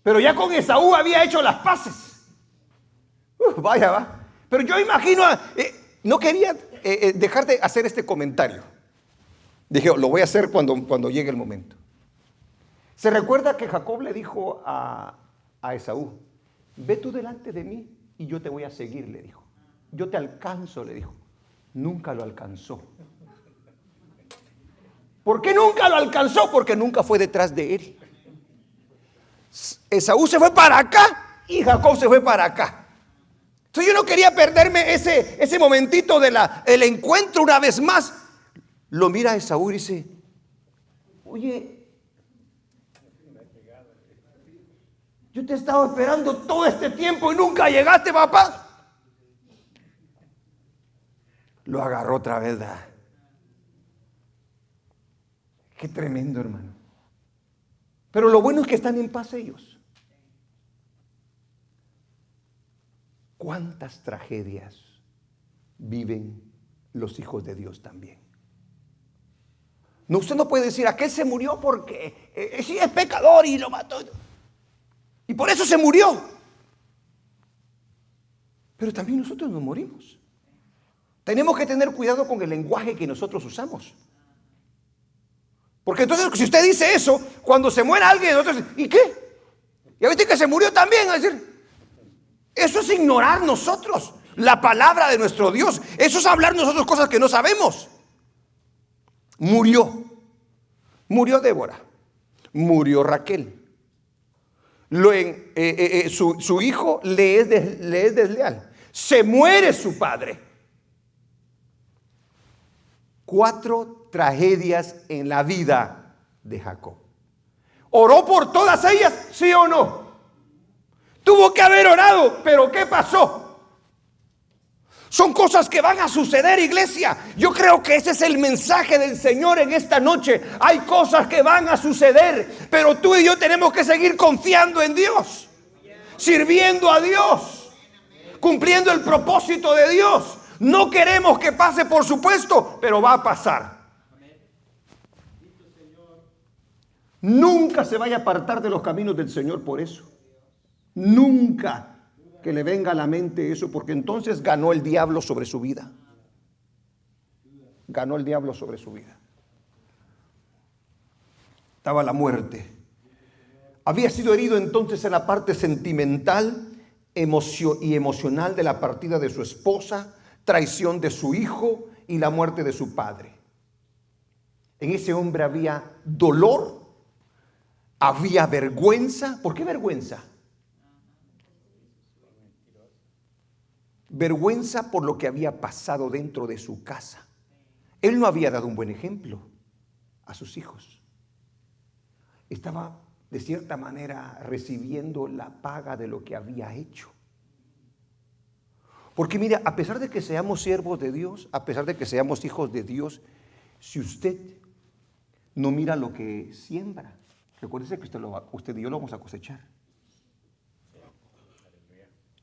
Pero ya con Esaú había hecho las paces. Vaya, va. Pero yo imagino, no quería dejar de hacer este comentario. Dije, lo voy a hacer cuando llegue el momento. Se recuerda que Jacob le dijo a Esaú, ve tú delante de mí y yo te voy a seguir, le dijo. Yo te alcanzo, le dijo. Nunca lo alcanzó. ¿Por qué nunca lo alcanzó? Porque nunca fue detrás de él. Esaú se fue para acá y Jacob se fue para acá. Entonces yo no quería perderme ese momentito del encuentro una vez más. Lo mira a Esaú y dice, oye, Yo te he estado esperando todo este tiempo y nunca llegaste, papá. Lo agarró otra vez. Qué tremendo, hermano. Pero lo bueno es que están en paz ellos. ¿Cuántas tragedias viven los hijos de Dios también? No, usted no puede decir, aquel se murió porque sí es pecador y lo mató. Y por eso se murió. Pero también nosotros nos morimos. Tenemos que tener cuidado con el lenguaje que nosotros usamos. Porque entonces, si usted dice eso, cuando se muera alguien, nosotros, ¿y qué? ¿Ya viste que se murió también? Es decir, eso es ignorar nosotros la palabra de nuestro Dios. Eso es hablar nosotros cosas que no sabemos. Murió Débora, murió Raquel. Su hijo le es desleal. Se muere su padre. 4 tragedias en la vida de Jacob. ¿Oró por todas ellas? ¿Sí o no? Tuvo que haber orado, pero ¿qué pasó? Son cosas que van a suceder, iglesia. Yo creo que ese es el mensaje del Señor en esta noche. Hay cosas que van a suceder, pero tú y yo tenemos que seguir confiando en Dios, sirviendo a Dios, cumpliendo el propósito de Dios. No queremos que pase, por supuesto, pero va a pasar. Nunca se vaya a apartar de los caminos del Señor por eso. Nunca que le venga a la mente eso, porque entonces ganó el diablo sobre su vida. Ganó el diablo sobre su vida. Estaba la muerte. Había sido herido entonces en la parte sentimental y emocional de la partida de su esposa, traición de su hijo y la muerte de su padre. En ese hombre había dolor, había vergüenza. ¿Por qué vergüenza? Vergüenza por lo que había pasado dentro de su casa. Él no había dado un buen ejemplo a sus hijos. Estaba de cierta manera recibiendo la paga de lo que había hecho. Porque mira, a pesar de que seamos siervos de Dios, a pesar de que seamos hijos de Dios, si usted no mira lo que siembra, recuérdese que usted y yo lo vamos a cosechar.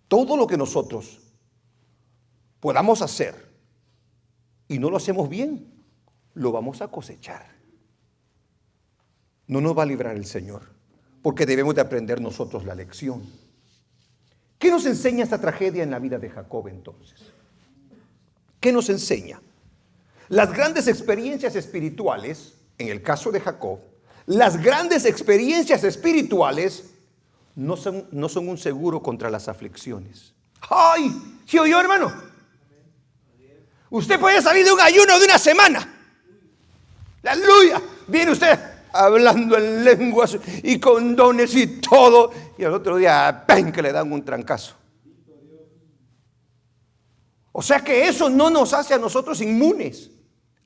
Todo lo que nosotros podamos hacer y no lo hacemos bien, lo vamos a cosechar. No nos va a librar el Señor, porque debemos de aprender nosotros la lección. ¿Qué nos enseña esta tragedia en la vida de Jacob entonces? ¿Qué nos enseña? Las grandes experiencias espirituales, en el caso de Jacob, las grandes experiencias espirituales no son un seguro contra las aflicciones. ¡Ay! ¿Sí oyó, hermano? Usted puede salir de un ayuno de una semana. ¡Aleluya! Viene usted hablando en lenguas y con dones y todo, y al otro día, ¡pen!, que le dan un trancazo. O sea que eso no nos hace a nosotros inmunes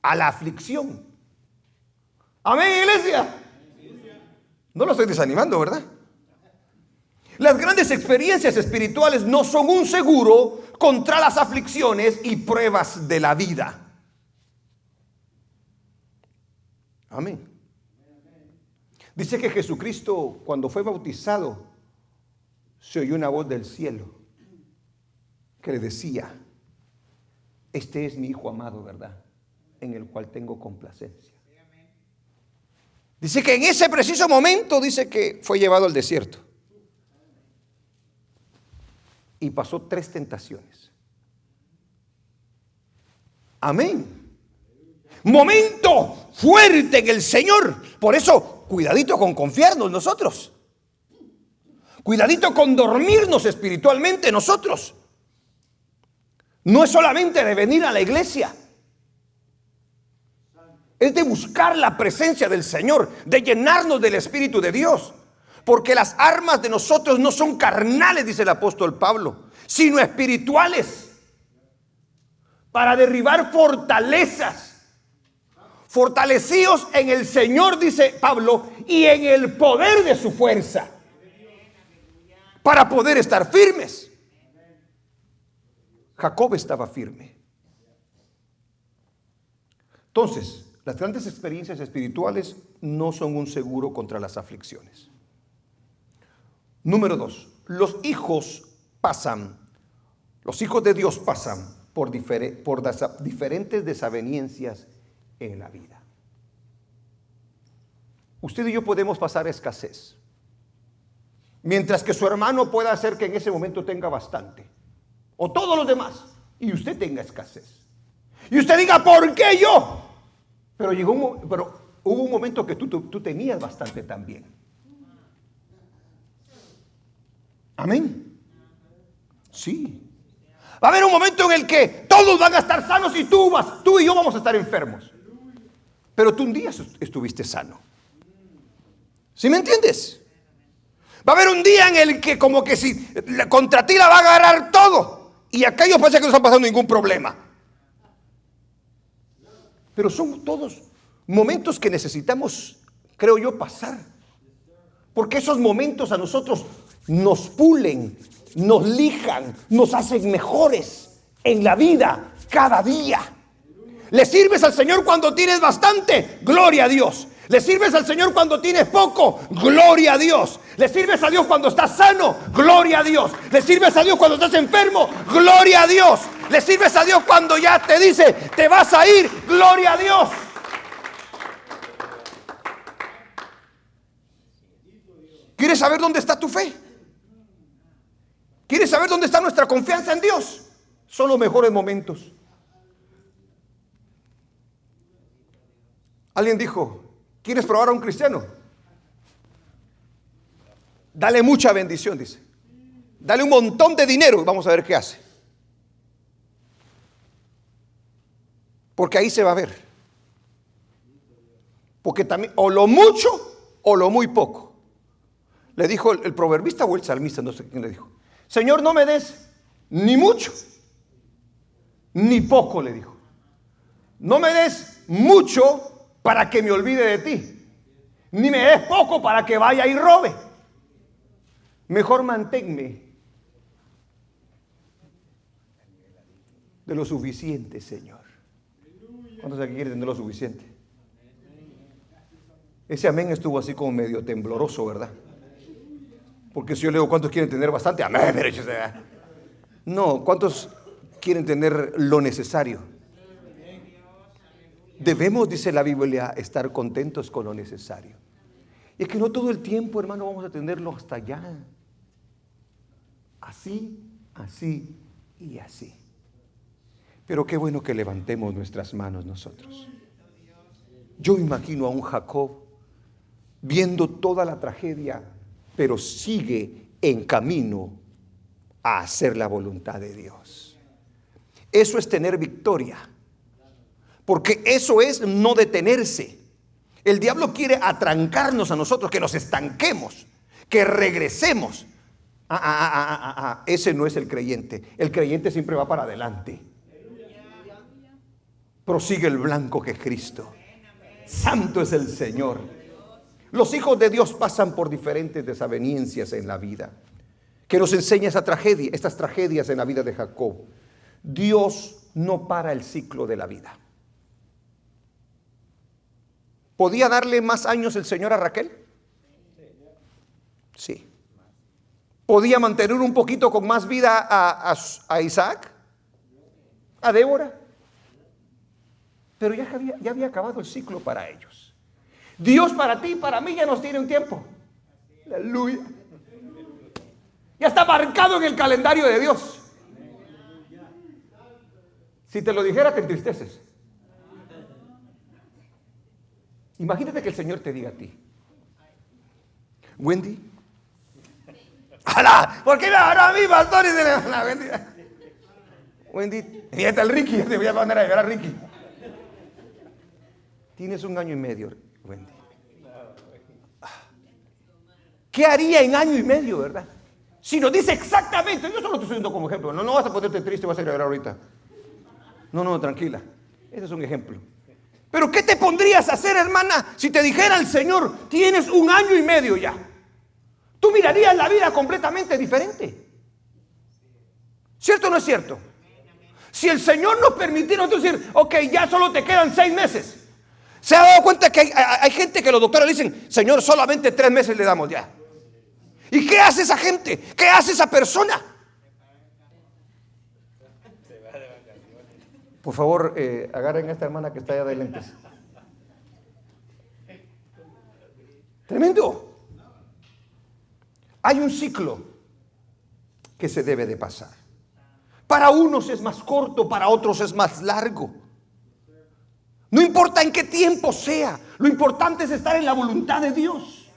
a la aflicción. Amén, iglesia. No lo estoy desanimando, ¿verdad? Las grandes experiencias espirituales no son un seguro contra las aflicciones y pruebas de la vida. Amén. Dice que Jesucristo, cuando fue bautizado, se oyó una voz del cielo que le decía: este es mi Hijo amado, ¿verdad?, en el cual tengo complacencia. Dice que en ese preciso momento, dice que fue llevado al desierto y pasó 3 tentaciones. Amén. Momento fuerte en el Señor. Por eso, cuidadito con confiarnos nosotros. Cuidadito con dormirnos espiritualmente nosotros. No es solamente de venir a la iglesia. Es de buscar la presencia del Señor, de llenarnos del Espíritu de Dios. Porque las armas de nosotros no son carnales, dice el apóstol Pablo, sino espirituales, para derribar fortalezas. Fortalecidos en el Señor, dice Pablo, y en el poder de su fuerza. para poder estar firmes. Jacob estaba firme. Entonces, las grandes experiencias espirituales no son un seguro contra las aflicciones. Número 2, los hijos de Dios pasan por diferentes desavenencias en la vida. Usted y yo podemos pasar escasez, mientras que su hermano pueda hacer que en ese momento tenga bastante, o todos los demás, y usted tenga escasez. Y usted diga, ¿por qué yo? Pero hubo un momento que tú tenías bastante también. Amén. Sí. Va a haber un momento en el que todos van a estar sanos y tú y yo vamos a estar enfermos. Pero tú un día estuviste sano. ¿Sí me entiendes? Va a haber un día en el que como que si contra ti la va a agarrar todo y aquellos parece que no están pasando ningún problema. Pero son todos momentos que necesitamos, creo yo, pasar. Porque esos momentos a nosotros nos pulen, nos lijan, nos hacen mejores en la vida cada día. Le sirves al Señor cuando tienes bastante, gloria a Dios. Le sirves al Señor cuando tienes poco, gloria a Dios. Le sirves a Dios cuando estás sano, gloria a Dios. Le sirves a Dios cuando estás enfermo, gloria a Dios. Le sirves a Dios cuando ya te dice, te vas a ir, gloria a Dios. ¿Quieres saber dónde está tu fe? ¿Quieres saber dónde está nuestra confianza en Dios? Son los mejores momentos. Alguien dijo, ¿quieres probar a un cristiano? Dale mucha bendición, dice. Dale un montón de dinero y vamos a ver qué hace. Porque ahí se va a ver. Porque también, o lo mucho o lo muy poco. Le dijo el proverbista o el salmista, no sé quién le dijo. Señor, no me des ni mucho ni poco, le dijo. No me des mucho para que me olvide de ti, ni me des poco para que vaya y robe. Mejor manténme de lo suficiente, Señor. ¿Cuántos aquí quieren tener lo suficiente? Ese amén estuvo así como medio tembloroso, ¿verdad? Porque si yo le digo, ¿cuántos quieren tener bastante? Amén, pero no, ¿cuántos quieren tener lo necesario? Debemos, dice la Biblia, estar contentos con lo necesario. Y es que no todo el tiempo, hermano, vamos a tenerlo hasta allá. Así, así y así. Pero qué bueno que levantemos nuestras manos nosotros. Yo imagino a un Jacob viendo toda la tragedia, pero sigue en camino a hacer la voluntad de Dios. Eso es tener victoria. Porque eso es no detenerse. El diablo quiere atrancarnos a nosotros, que nos estanquemos, que regresemos. Ese no es el creyente. El creyente siempre va para adelante. Prosigue el blanco que es Cristo. Santo es el Señor. Los hijos de Dios pasan por diferentes desavenencias en la vida, que nos enseña esa tragedia, estas tragedias en la vida de Jacob. Dios no para el ciclo de la vida. ¿Podía darle más años el Señor a Raquel? Sí. ¿Podía mantener un poquito con más vida a Isaac? ¿A Débora? Pero ya había acabado el ciclo para ellos. Dios para ti y para mí ya nos tiene un tiempo. Aleluya. Ya está marcado en el calendario de Dios. Si te lo dijera, te entristeces. Imagínate que el Señor te diga a ti, Wendy, ¡ala! ¿Por qué me agarró a mí, pastor? Y se le la Wendy. Wendy, fíjate al Ricky, te voy a mandar a llegar a Ricky. Tienes 1 año y medio, Wendy. ¿Qué haría en 1 año y medio, verdad? Si nos dice exactamente, yo solo te estoy dando como ejemplo. No vas a ponerte triste, vas a ir a llorar ahorita. No, tranquila. Ese es un ejemplo. Pero ¿qué te pondrías a hacer, hermana, si te dijera el Señor, tienes 1 año y medio ya? tú mirarías la vida completamente diferente. ¿Cierto o no es cierto? Si el Señor nos permitiera decir, ok, ya solo te quedan 6 meses. ¿Se ha dado cuenta que hay gente que los doctores le dicen, Señor, solamente 3 meses le damos ya? ¿Y qué hace esa gente? ¿Qué hace esa persona? Por favor, agarren a esta hermana que está allá de lentes. Tremendo. Hay un ciclo que se debe de pasar. Para unos es más corto, para otros es más largo. No importa en qué tiempo sea, lo importante es estar en la voluntad de Dios.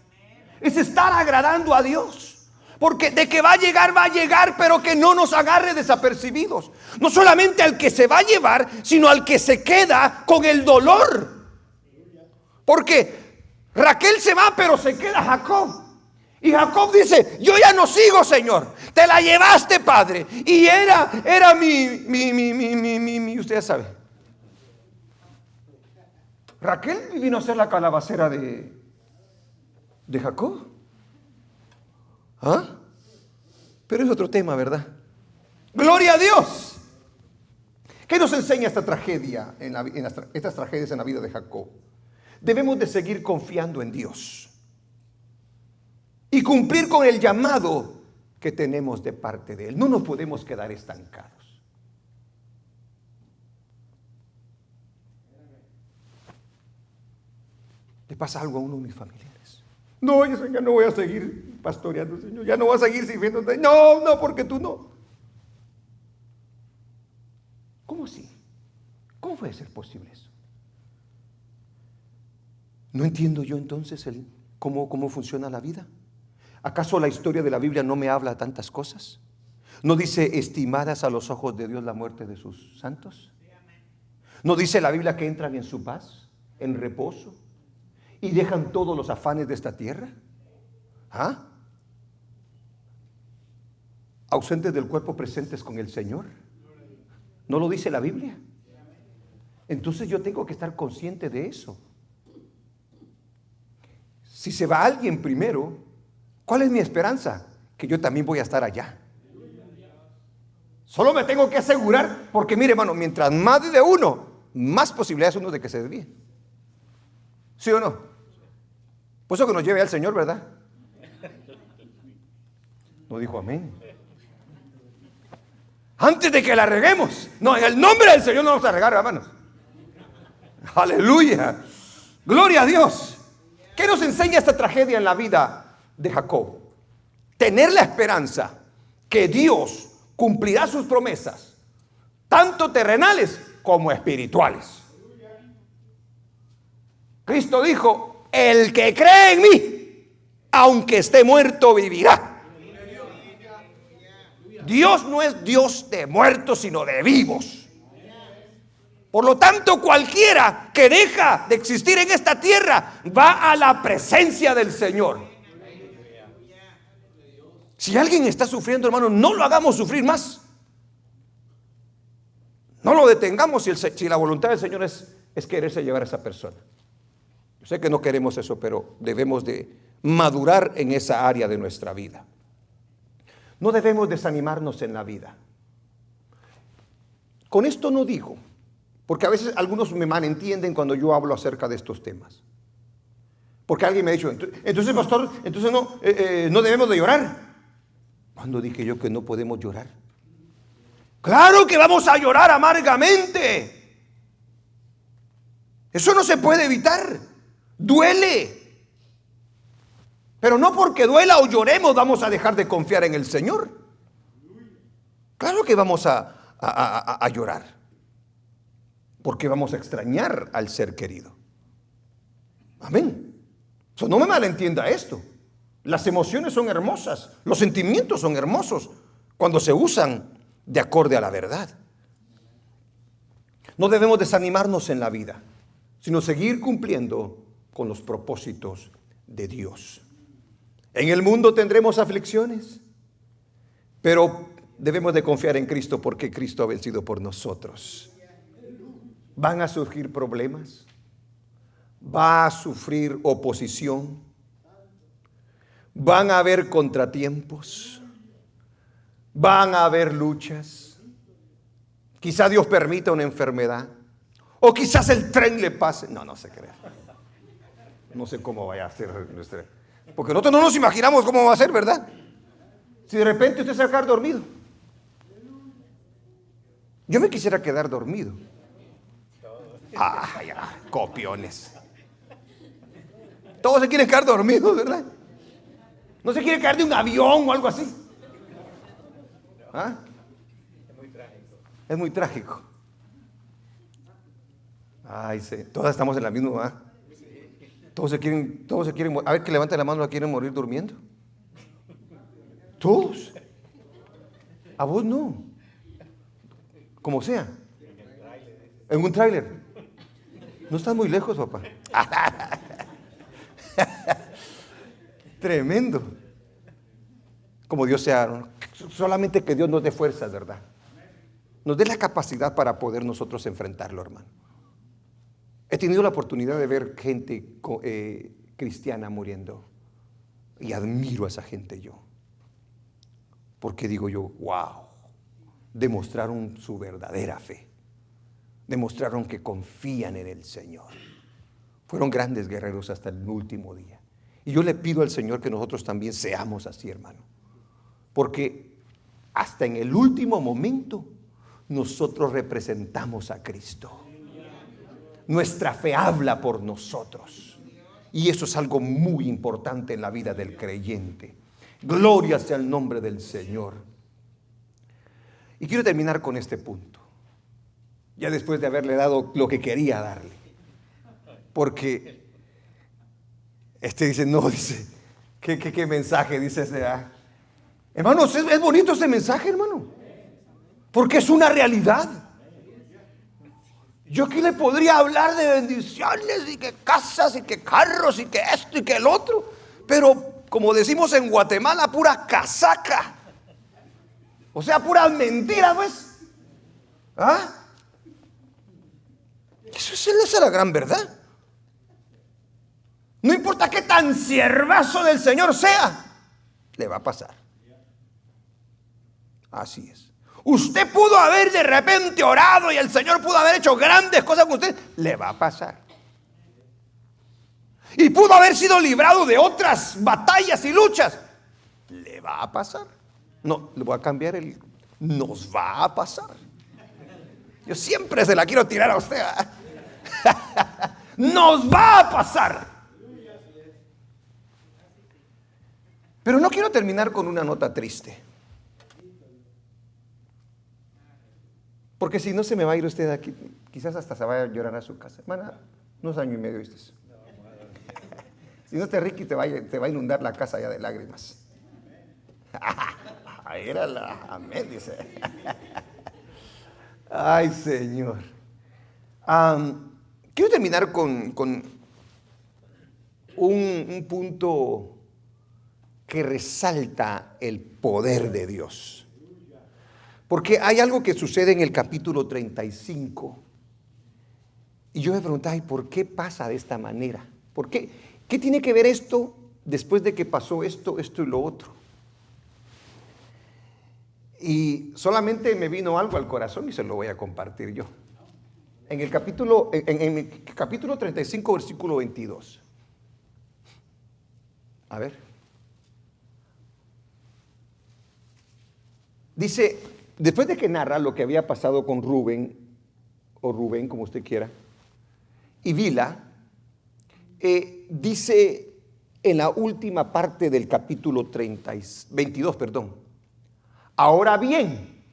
Es estar agradando a Dios. Porque de que va a llegar, pero que no nos agarre desapercibidos. No solamente al que se va a llevar, sino al que se queda con el dolor. Porque Raquel se va, pero se queda Jacob. Y Jacob dice, yo ya no sigo, Señor. Te la llevaste, Padre. Y era mi, usted ya sabe. Raquel vino a ser la calabacera de Jacob. ¿Ah? Pero es otro tema, ¿verdad? Gloria a Dios. ¿Qué nos enseña esta tragedia, estas tragedias en la vida de Jacob? Debemos de seguir confiando en Dios y cumplir con el llamado que tenemos de parte de Él. No nos podemos quedar estancados. ¿Le pasa algo a uno de mis familiares? No, yo ya no voy a seguir pastoreando, Señor. Ya no voy a seguir sirviendo. No, porque tú no. ¿Cómo así? ¿Cómo puede ser posible eso? ¿No entiendo yo entonces cómo funciona la vida? ¿Acaso la historia de la Biblia no me habla tantas cosas? ¿No dice estimadas a los ojos de Dios la muerte de sus santos? ¿No dice la Biblia que entran en su paz, en reposo y dejan todos los afanes de esta tierra? ¿Ah? Ausentes del cuerpo, presentes con el Señor. ¿No lo dice la Biblia? Entonces yo tengo que estar consciente de eso. Si se va alguien primero, ¿cuál es mi esperanza? Que yo también voy a estar allá. Solo me tengo que asegurar, porque mire, hermano, mientras más de uno, más posibilidades uno de que se desvíe. ¿Sí o no? Por eso que nos lleve al Señor, ¿verdad? No dijo amén. Antes de que la reguemos. No, en el nombre del Señor no vamos a regar, hermanos. Aleluya. Gloria a Dios. ¿Qué nos enseña esta tragedia en la vida de Jacob? Tener la esperanza que Dios cumplirá sus promesas, tanto terrenales como espirituales. Cristo dijo, el que cree en mí, aunque esté muerto, vivirá. Dios no es Dios de muertos, sino de vivos. Por lo tanto, cualquiera que deja de existir en esta tierra va a la presencia del Señor. Si alguien está sufriendo, hermano, no lo hagamos sufrir más. No lo detengamos si la voluntad del Señor es quererse llevar a esa persona. Yo sé que no queremos eso, pero debemos de madurar en esa área de nuestra vida. No debemos desanimarnos en la vida. Con esto no digo, porque a veces algunos me malentienden cuando yo hablo acerca de estos temas. Porque alguien me ha dicho, entonces pastor, entonces no debemos de llorar. ¿Cuándo dije yo que no podemos llorar? Claro que vamos a llorar amargamente. Eso no se puede evitar. Duele. Pero no porque duela o lloremos vamos a dejar de confiar en el Señor. Claro que vamos a llorar. Porque vamos a extrañar al ser querido. Amén. No me malentienda esto. Las emociones son hermosas, los sentimientos son hermosos cuando se usan de acorde a la verdad. No debemos desanimarnos en la vida, sino seguir cumpliendo con los propósitos de Dios. En el mundo tendremos aflicciones, pero debemos de confiar en Cristo porque Cristo ha vencido por nosotros. Van a surgir problemas, va a sufrir oposición, Van a haber contratiempos, van a haber luchas. Quizá Dios permita una enfermedad, o quizás el tren le pase. No se crea. No sé cómo vaya a ser nuestra, porque nosotros no nos imaginamos cómo va a ser, ¿verdad? Si de repente usted se va a quedar dormido. Yo me quisiera quedar dormido. Ya, copiones. Todos se quieren quedar dormidos, ¿verdad? No se quiere caer de un avión o algo así. ¿Ah? Es muy trágico. Ay, sí. Todas estamos en la misma, ¿verdad? Todos se quieren, a ver, que levanten la mano, ¿la quieren morir durmiendo? Todos. A vos no. Como sea. En un tráiler. No estás muy lejos, papá. Tremendo. Como Dios sea. Solamente que Dios nos dé fuerzas, ¿verdad? Nos dé la capacidad para poder nosotros enfrentarlo, hermano. He tenido la oportunidad de ver gente cristiana muriendo. Y admiro a esa gente yo. Porque digo yo, wow. Demostraron su verdadera fe. Demostraron que confían en el Señor. Fueron grandes guerreros hasta el último día. Y yo le pido al Señor que nosotros también seamos así, hermano. Porque hasta en el último momento nosotros representamos a Cristo. Nuestra fe habla por nosotros. Y eso es algo muy importante en la vida del creyente. Gloria sea el nombre del Señor. Y quiero terminar con este punto. Ya después de haberle dado lo que quería darle. Porque dice, no, dice, ¿qué mensaje dice ese? Hermanos, es bonito este mensaje, hermano. Porque es una realidad. Yo aquí le podría hablar de bendiciones y que casas y que carros y que esto y que el otro. Pero como decimos en Guatemala, pura casaca. O sea, puras mentiras, pues. ¿Ah? Esa es la gran verdad. No importa qué tan siervazo del Señor sea, le va a pasar. Así es. Usted pudo haber de repente orado y el Señor pudo haber hecho grandes cosas con usted, le va a pasar. Y pudo haber sido librado de otras batallas y luchas, le va a pasar. No, le voy a cambiar nos va a pasar. Yo siempre se la quiero tirar a usted. Nos va a pasar. Pero no quiero terminar con una nota triste. Porque si no se me va a ir usted aquí, quizás hasta se vaya a llorar a su casa. Hermana, unos años y medio, ¿viste? Si no te Ricky, te va a inundar la casa ya de lágrimas. Era la amén, dice. Ay, Señor. Quiero terminar con un punto que resalta el poder de Dios. Porque hay algo que sucede en el capítulo 35. Y yo me preguntaba, ¿y por qué pasa de esta manera? ¿Por qué? ¿Qué tiene que ver esto después de que pasó esto y lo otro? Y solamente me vino algo al corazón y se lo voy a compartir yo. En el capítulo 35, versículo 22. A ver. Dice, después de que narra lo que había pasado con Rubén, o Rubén, como usted quiera, y Bilha, dice en la última parte del capítulo 22, perdón. Ahora bien,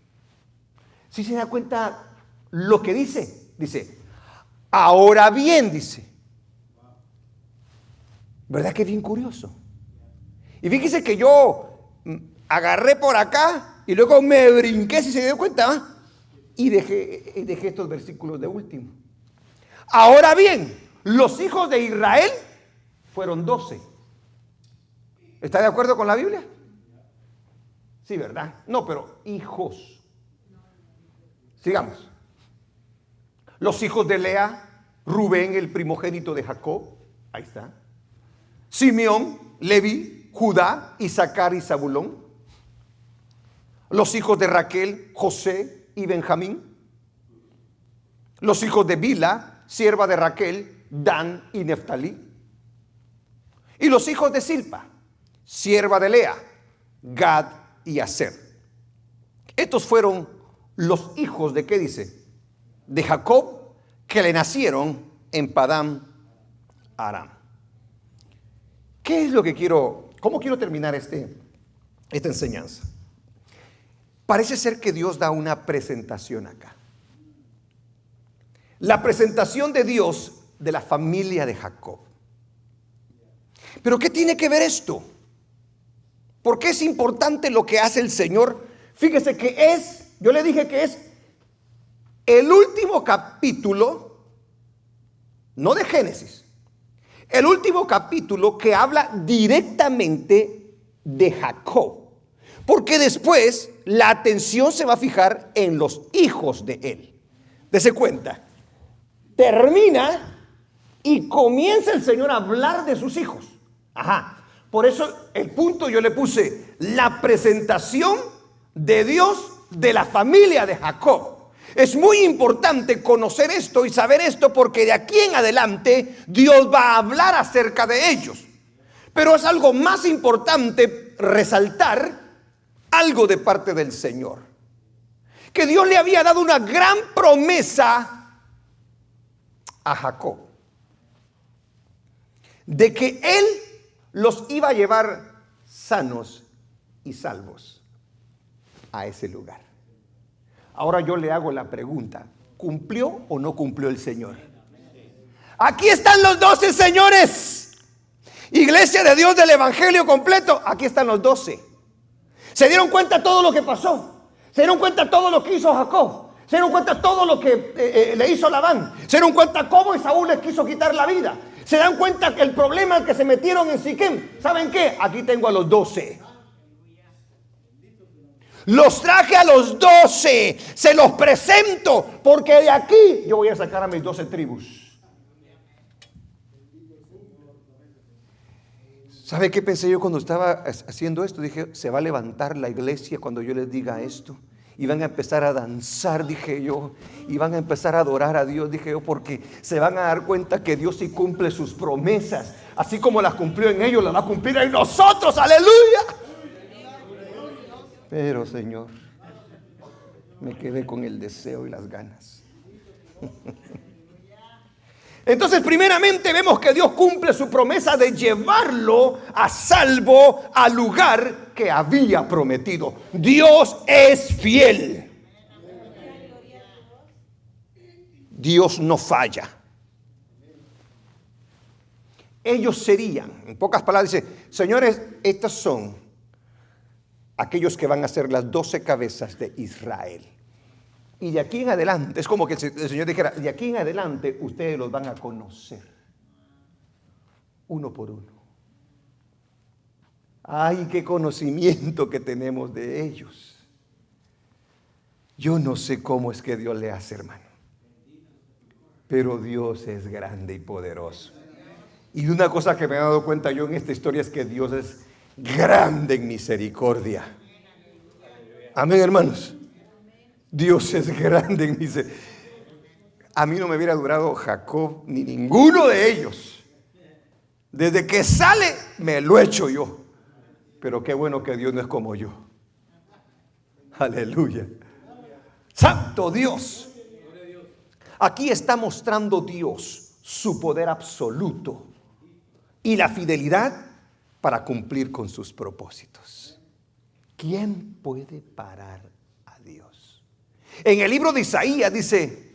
si se da cuenta lo que dice, ahora bien, dice. ¿Verdad que es bien curioso? Y fíjese que yo agarré por acá y luego me brinqué, si se dio cuenta, y dejé estos versículos de último. Ahora bien, los hijos de Israel fueron 12. ¿Está de acuerdo con la Biblia? Sí, ¿verdad? No, pero hijos. Sigamos. Los hijos de Lea, Rubén, el primogénito de Jacob, ahí está. Simeón, Leví, Judá, Isaacar y Zabulón. Los hijos de Raquel, José y Benjamín. Los hijos de Bila, sierva de Raquel, Dan y Neftalí. Y los hijos de Silpa, sierva de Lea, Gad y Aser. Estos fueron los hijos de, ¿qué dice? De Jacob, que le nacieron en Padán Aram. ¿Qué es lo que cómo quiero terminar esta enseñanza? Parece ser que Dios da una presentación acá. La presentación de Dios de la familia de Jacob. ¿Pero qué tiene que ver esto? ¿Por qué es importante lo que hace el Señor? Fíjese que yo le dije que es el último capítulo, no de Génesis, el último capítulo que habla directamente de Jacob. Porque después la atención se va a fijar en los hijos de él. Dese cuenta, termina y comienza el Señor a hablar de sus hijos. Ajá. Por eso el punto yo le puse la presentación de Dios de la familia de Jacob. Es muy importante conocer esto y saber esto, porque de aquí en adelante Dios va a hablar acerca de ellos. Pero es algo más importante resaltar algo de parte del Señor. Que Dios le había dado una gran promesa a Jacob. De que Él los iba a llevar sanos y salvos a ese lugar. Ahora yo le hago la pregunta: ¿cumplió o no cumplió el Señor? Aquí están los 12 señores. Iglesia de Dios del Evangelio completo. Aquí están los 12. Se dieron cuenta todo lo que pasó. Se dieron cuenta todo lo que hizo Jacob. Se dieron cuenta todo lo que le hizo Labán. Se dieron cuenta cómo Esaú le quiso quitar la vida. Se dan cuenta que el problema al que se metieron en Siquem. ¿Saben qué? Aquí tengo a los 12. Los traje a los 12. Se los presento. Porque de aquí yo voy a sacar a mis 12 tribus. ¿Sabe qué pensé yo cuando estaba haciendo esto? Dije, se va a levantar la iglesia cuando yo les diga esto. Y van a empezar a danzar, dije yo. Y van a empezar a adorar a Dios, dije yo. Porque se van a dar cuenta que Dios sí cumple sus promesas. Así como las cumplió en ellos, las va a cumplir en nosotros. ¡Aleluya! Pero Señor, me quedé con el deseo y las ganas. Entonces, primeramente vemos que Dios cumple su promesa de llevarlo a salvo al lugar que había prometido. Dios es fiel. Dios no falla. Ellos serían, en pocas palabras dice, señores, estas son aquellos que van a ser las 12 cabezas de Israel. Y de aquí en adelante, es como que el Señor dijera, de aquí en adelante ustedes los van a conocer, uno por uno. Ay, qué conocimiento que tenemos de ellos. Yo no sé cómo es que Dios le hace, hermano. Pero Dios es grande y poderoso. Y una cosa que me he dado cuenta yo en esta historia es que Dios es grande en misericordia. Amén, hermanos. Dios es grande en misericordia. A mí no me hubiera durado Jacob ni ninguno de ellos. Desde que sale me lo echo yo. Pero qué bueno que Dios no es como yo. Aleluya. Santo Dios. Aquí está mostrando Dios su poder absoluto y la fidelidad para cumplir con sus propósitos. ¿Quién puede parar a Dios? En el libro de Isaías dice,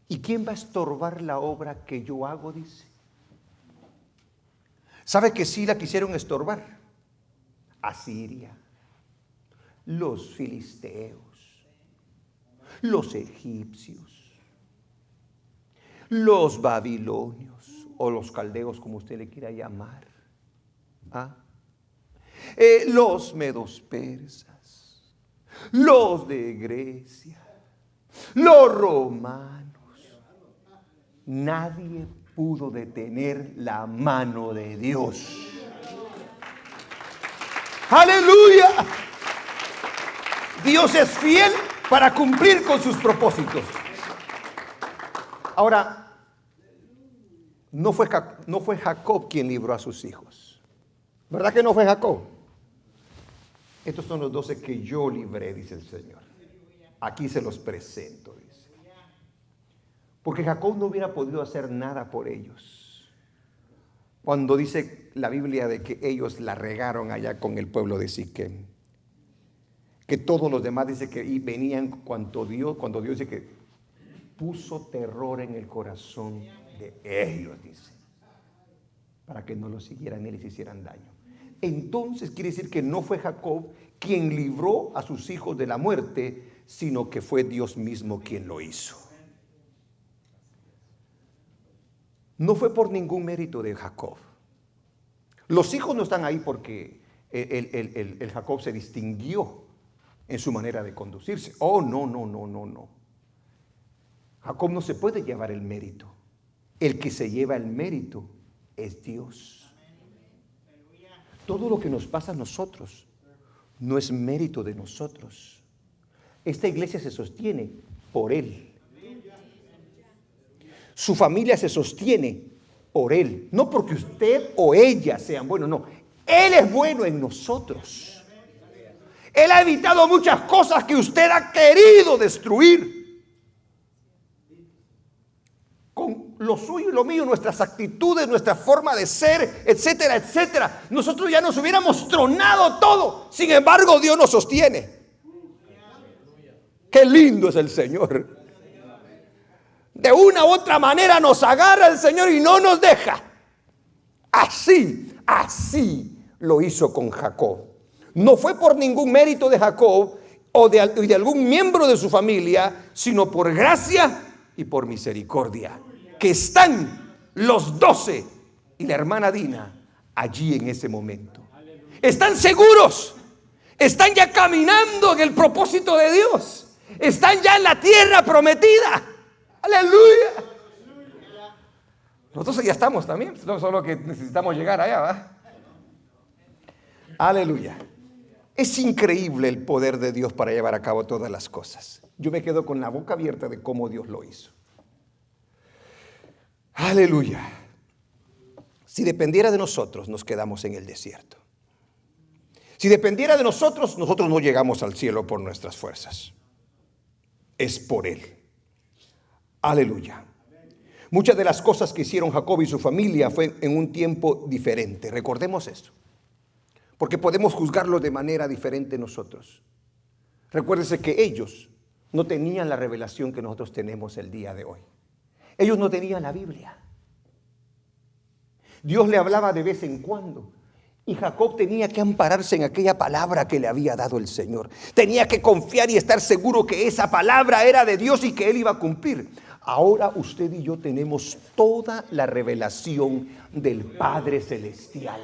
¿y quién va a estorbar la obra que yo hago? Dice. ¿Sabe que sí la quisieron estorbar? Asiria, los filisteos, los egipcios, los babilonios o los caldeos, como usted le quiera llamar. Los medos persas, los de Grecia, los romanos. Nadie pudo detener la mano de Dios. Aleluya. Dios es fiel para cumplir con sus propósitos. Ahora, no fue Jacob quien libró a sus hijos. ¿Verdad que no fue Jacob? Estos son los 12 que yo libré, dice el Señor. Aquí se los presento, dice. Porque Jacob no hubiera podido hacer nada por ellos. Cuando dice la Biblia de que ellos la regaron allá con el pueblo de Siquem. Que todos los demás dice que venían cuando Dios dice que puso terror en el corazón de ellos, dice. Para que no los siguieran él y se hicieran daño. Entonces quiere decir que no fue Jacob quien libró a sus hijos de la muerte, sino que fue Dios mismo quien lo hizo. No fue por ningún mérito de Jacob. Los hijos no están ahí porque el Jacob se distinguió en su manera de conducirse. Oh, no. Jacob no se puede llevar el mérito. El que se lleva el mérito es Dios. Todo lo que nos pasa a nosotros no es mérito de nosotros. Esta iglesia se sostiene por Él. Su familia se sostiene por Él. No porque usted o ella sean buenos, no. Él es bueno en nosotros. Él ha evitado muchas cosas que usted ha querido destruir. Con lo suyo y lo mío, nuestras actitudes, nuestra forma de ser, etcétera, etcétera. Nosotros ya nos hubiéramos tronado todo. Sin embargo, Dios nos sostiene. Qué lindo es el Señor. De una u otra manera nos agarra el Señor y no nos deja. Así lo hizo con Jacob. No fue por ningún mérito de Jacob o de algún miembro de su familia, sino por gracia y por misericordia, que están los 12 y la hermana Dina allí en ese momento. Están seguros, están ya caminando en el propósito de Dios, están ya en la tierra prometida. Aleluya. Nosotros ya estamos también, solo que necesitamos llegar allá, ¿va? Aleluya. Es increíble el poder de Dios para llevar a cabo todas las cosas. Yo me quedo con la boca abierta de cómo Dios lo hizo. Aleluya. Si dependiera de nosotros, nos quedamos en el desierto. Si dependiera de nosotros, nosotros no llegamos al cielo por nuestras fuerzas. Es por Él. Aleluya. Muchas de las cosas que hicieron Jacob y su familia fue en un tiempo diferente. Recordemos esto, porque podemos juzgarlo de manera diferente nosotros. Recuérdese que ellos no tenían la revelación que nosotros tenemos el día de hoy. Ellos no tenían la Biblia. Dios le hablaba de vez en cuando. Y Jacob tenía que ampararse en aquella palabra que le había dado el Señor. Tenía que confiar y estar seguro que esa palabra era de Dios y que Él iba a cumplir. Ahora usted y yo tenemos toda la revelación del Padre Celestial.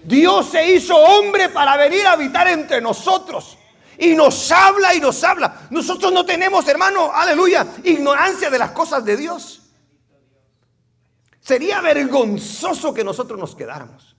Dios se hizo hombre para venir a habitar entre nosotros. Y nos habla y nos habla. Nosotros no tenemos, hermano, aleluya, ignorancia de las cosas de Dios. Sería vergonzoso que nosotros nos quedáramos.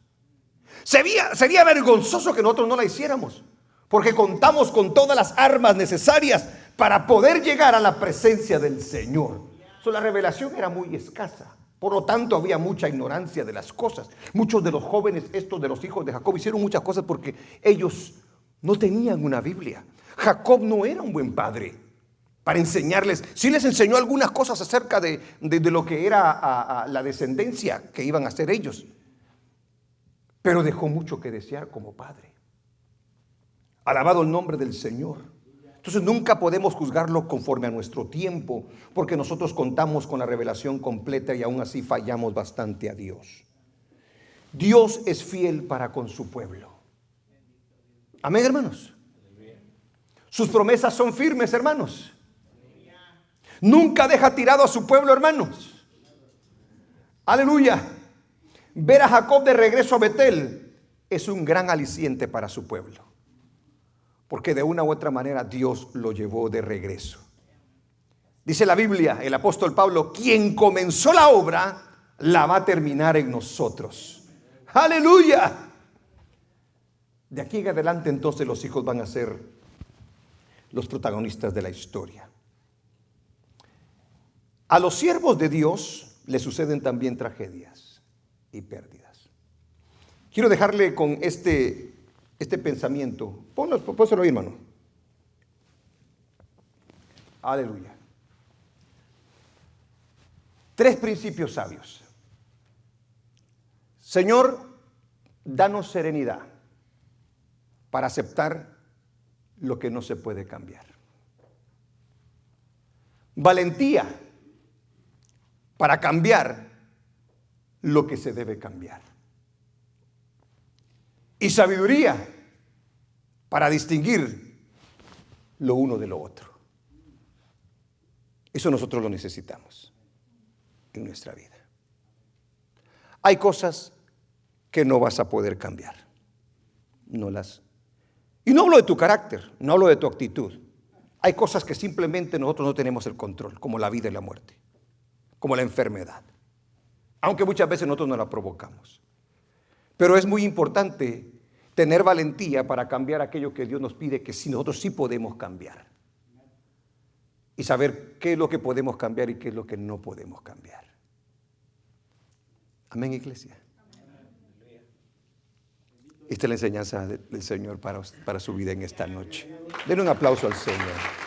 Sería vergonzoso que nosotros no la hiciéramos, porque contamos con todas las armas necesarias para poder llegar a la presencia del Señor. La revelación era muy escasa, por lo tanto había mucha ignorancia de las cosas. Muchos de los jóvenes, estos de los hijos de Jacob, hicieron muchas cosas porque ellos no tenían una Biblia. Jacob no era un buen padre para enseñarles. Sí les enseñó algunas cosas acerca de lo que era la descendencia que iban a ser ellos, pero dejó mucho que desear como padre. Alabado el nombre del Señor. Entonces nunca podemos juzgarlo conforme a nuestro tiempo, porque nosotros contamos con la revelación completa y aún así fallamos bastante a Dios. Dios es fiel para con su pueblo. Amén, hermanos. Sus promesas son firmes, hermanos. Nunca deja tirado a su pueblo, hermanos. Aleluya. Ver a Jacob de regreso a Betel es un gran aliciente para su pueblo, porque de una u otra manera Dios lo llevó de regreso. Dice la Biblia, el apóstol Pablo, quien comenzó la obra, la va a terminar en nosotros. Aleluya. De aquí en adelante entonces los hijos van a ser los protagonistas de la historia. A los siervos de Dios les suceden también tragedias y pérdidas. Quiero dejarle con este pensamiento. Pónselo ahí, hermano. Aleluya. 3 principios sabios. Señor, danos serenidad para aceptar lo que no se puede cambiar. Valentía para cambiar lo que se debe cambiar. Y sabiduría para distinguir lo uno de lo otro. Eso nosotros lo necesitamos en nuestra vida. Hay cosas que no vas a poder cambiar. Y no hablo de tu carácter, no hablo de tu actitud. Hay cosas que simplemente nosotros no tenemos el control, como la vida y la muerte, como la enfermedad. Aunque muchas veces nosotros no la provocamos. Pero es muy importante tener valentía para cambiar aquello que Dios nos pide, que si nosotros sí podemos cambiar. Y saber qué es lo que podemos cambiar y qué es lo que no podemos cambiar. Amén, iglesia. Esta es la enseñanza del Señor para su vida en esta noche. Den un aplauso al Señor.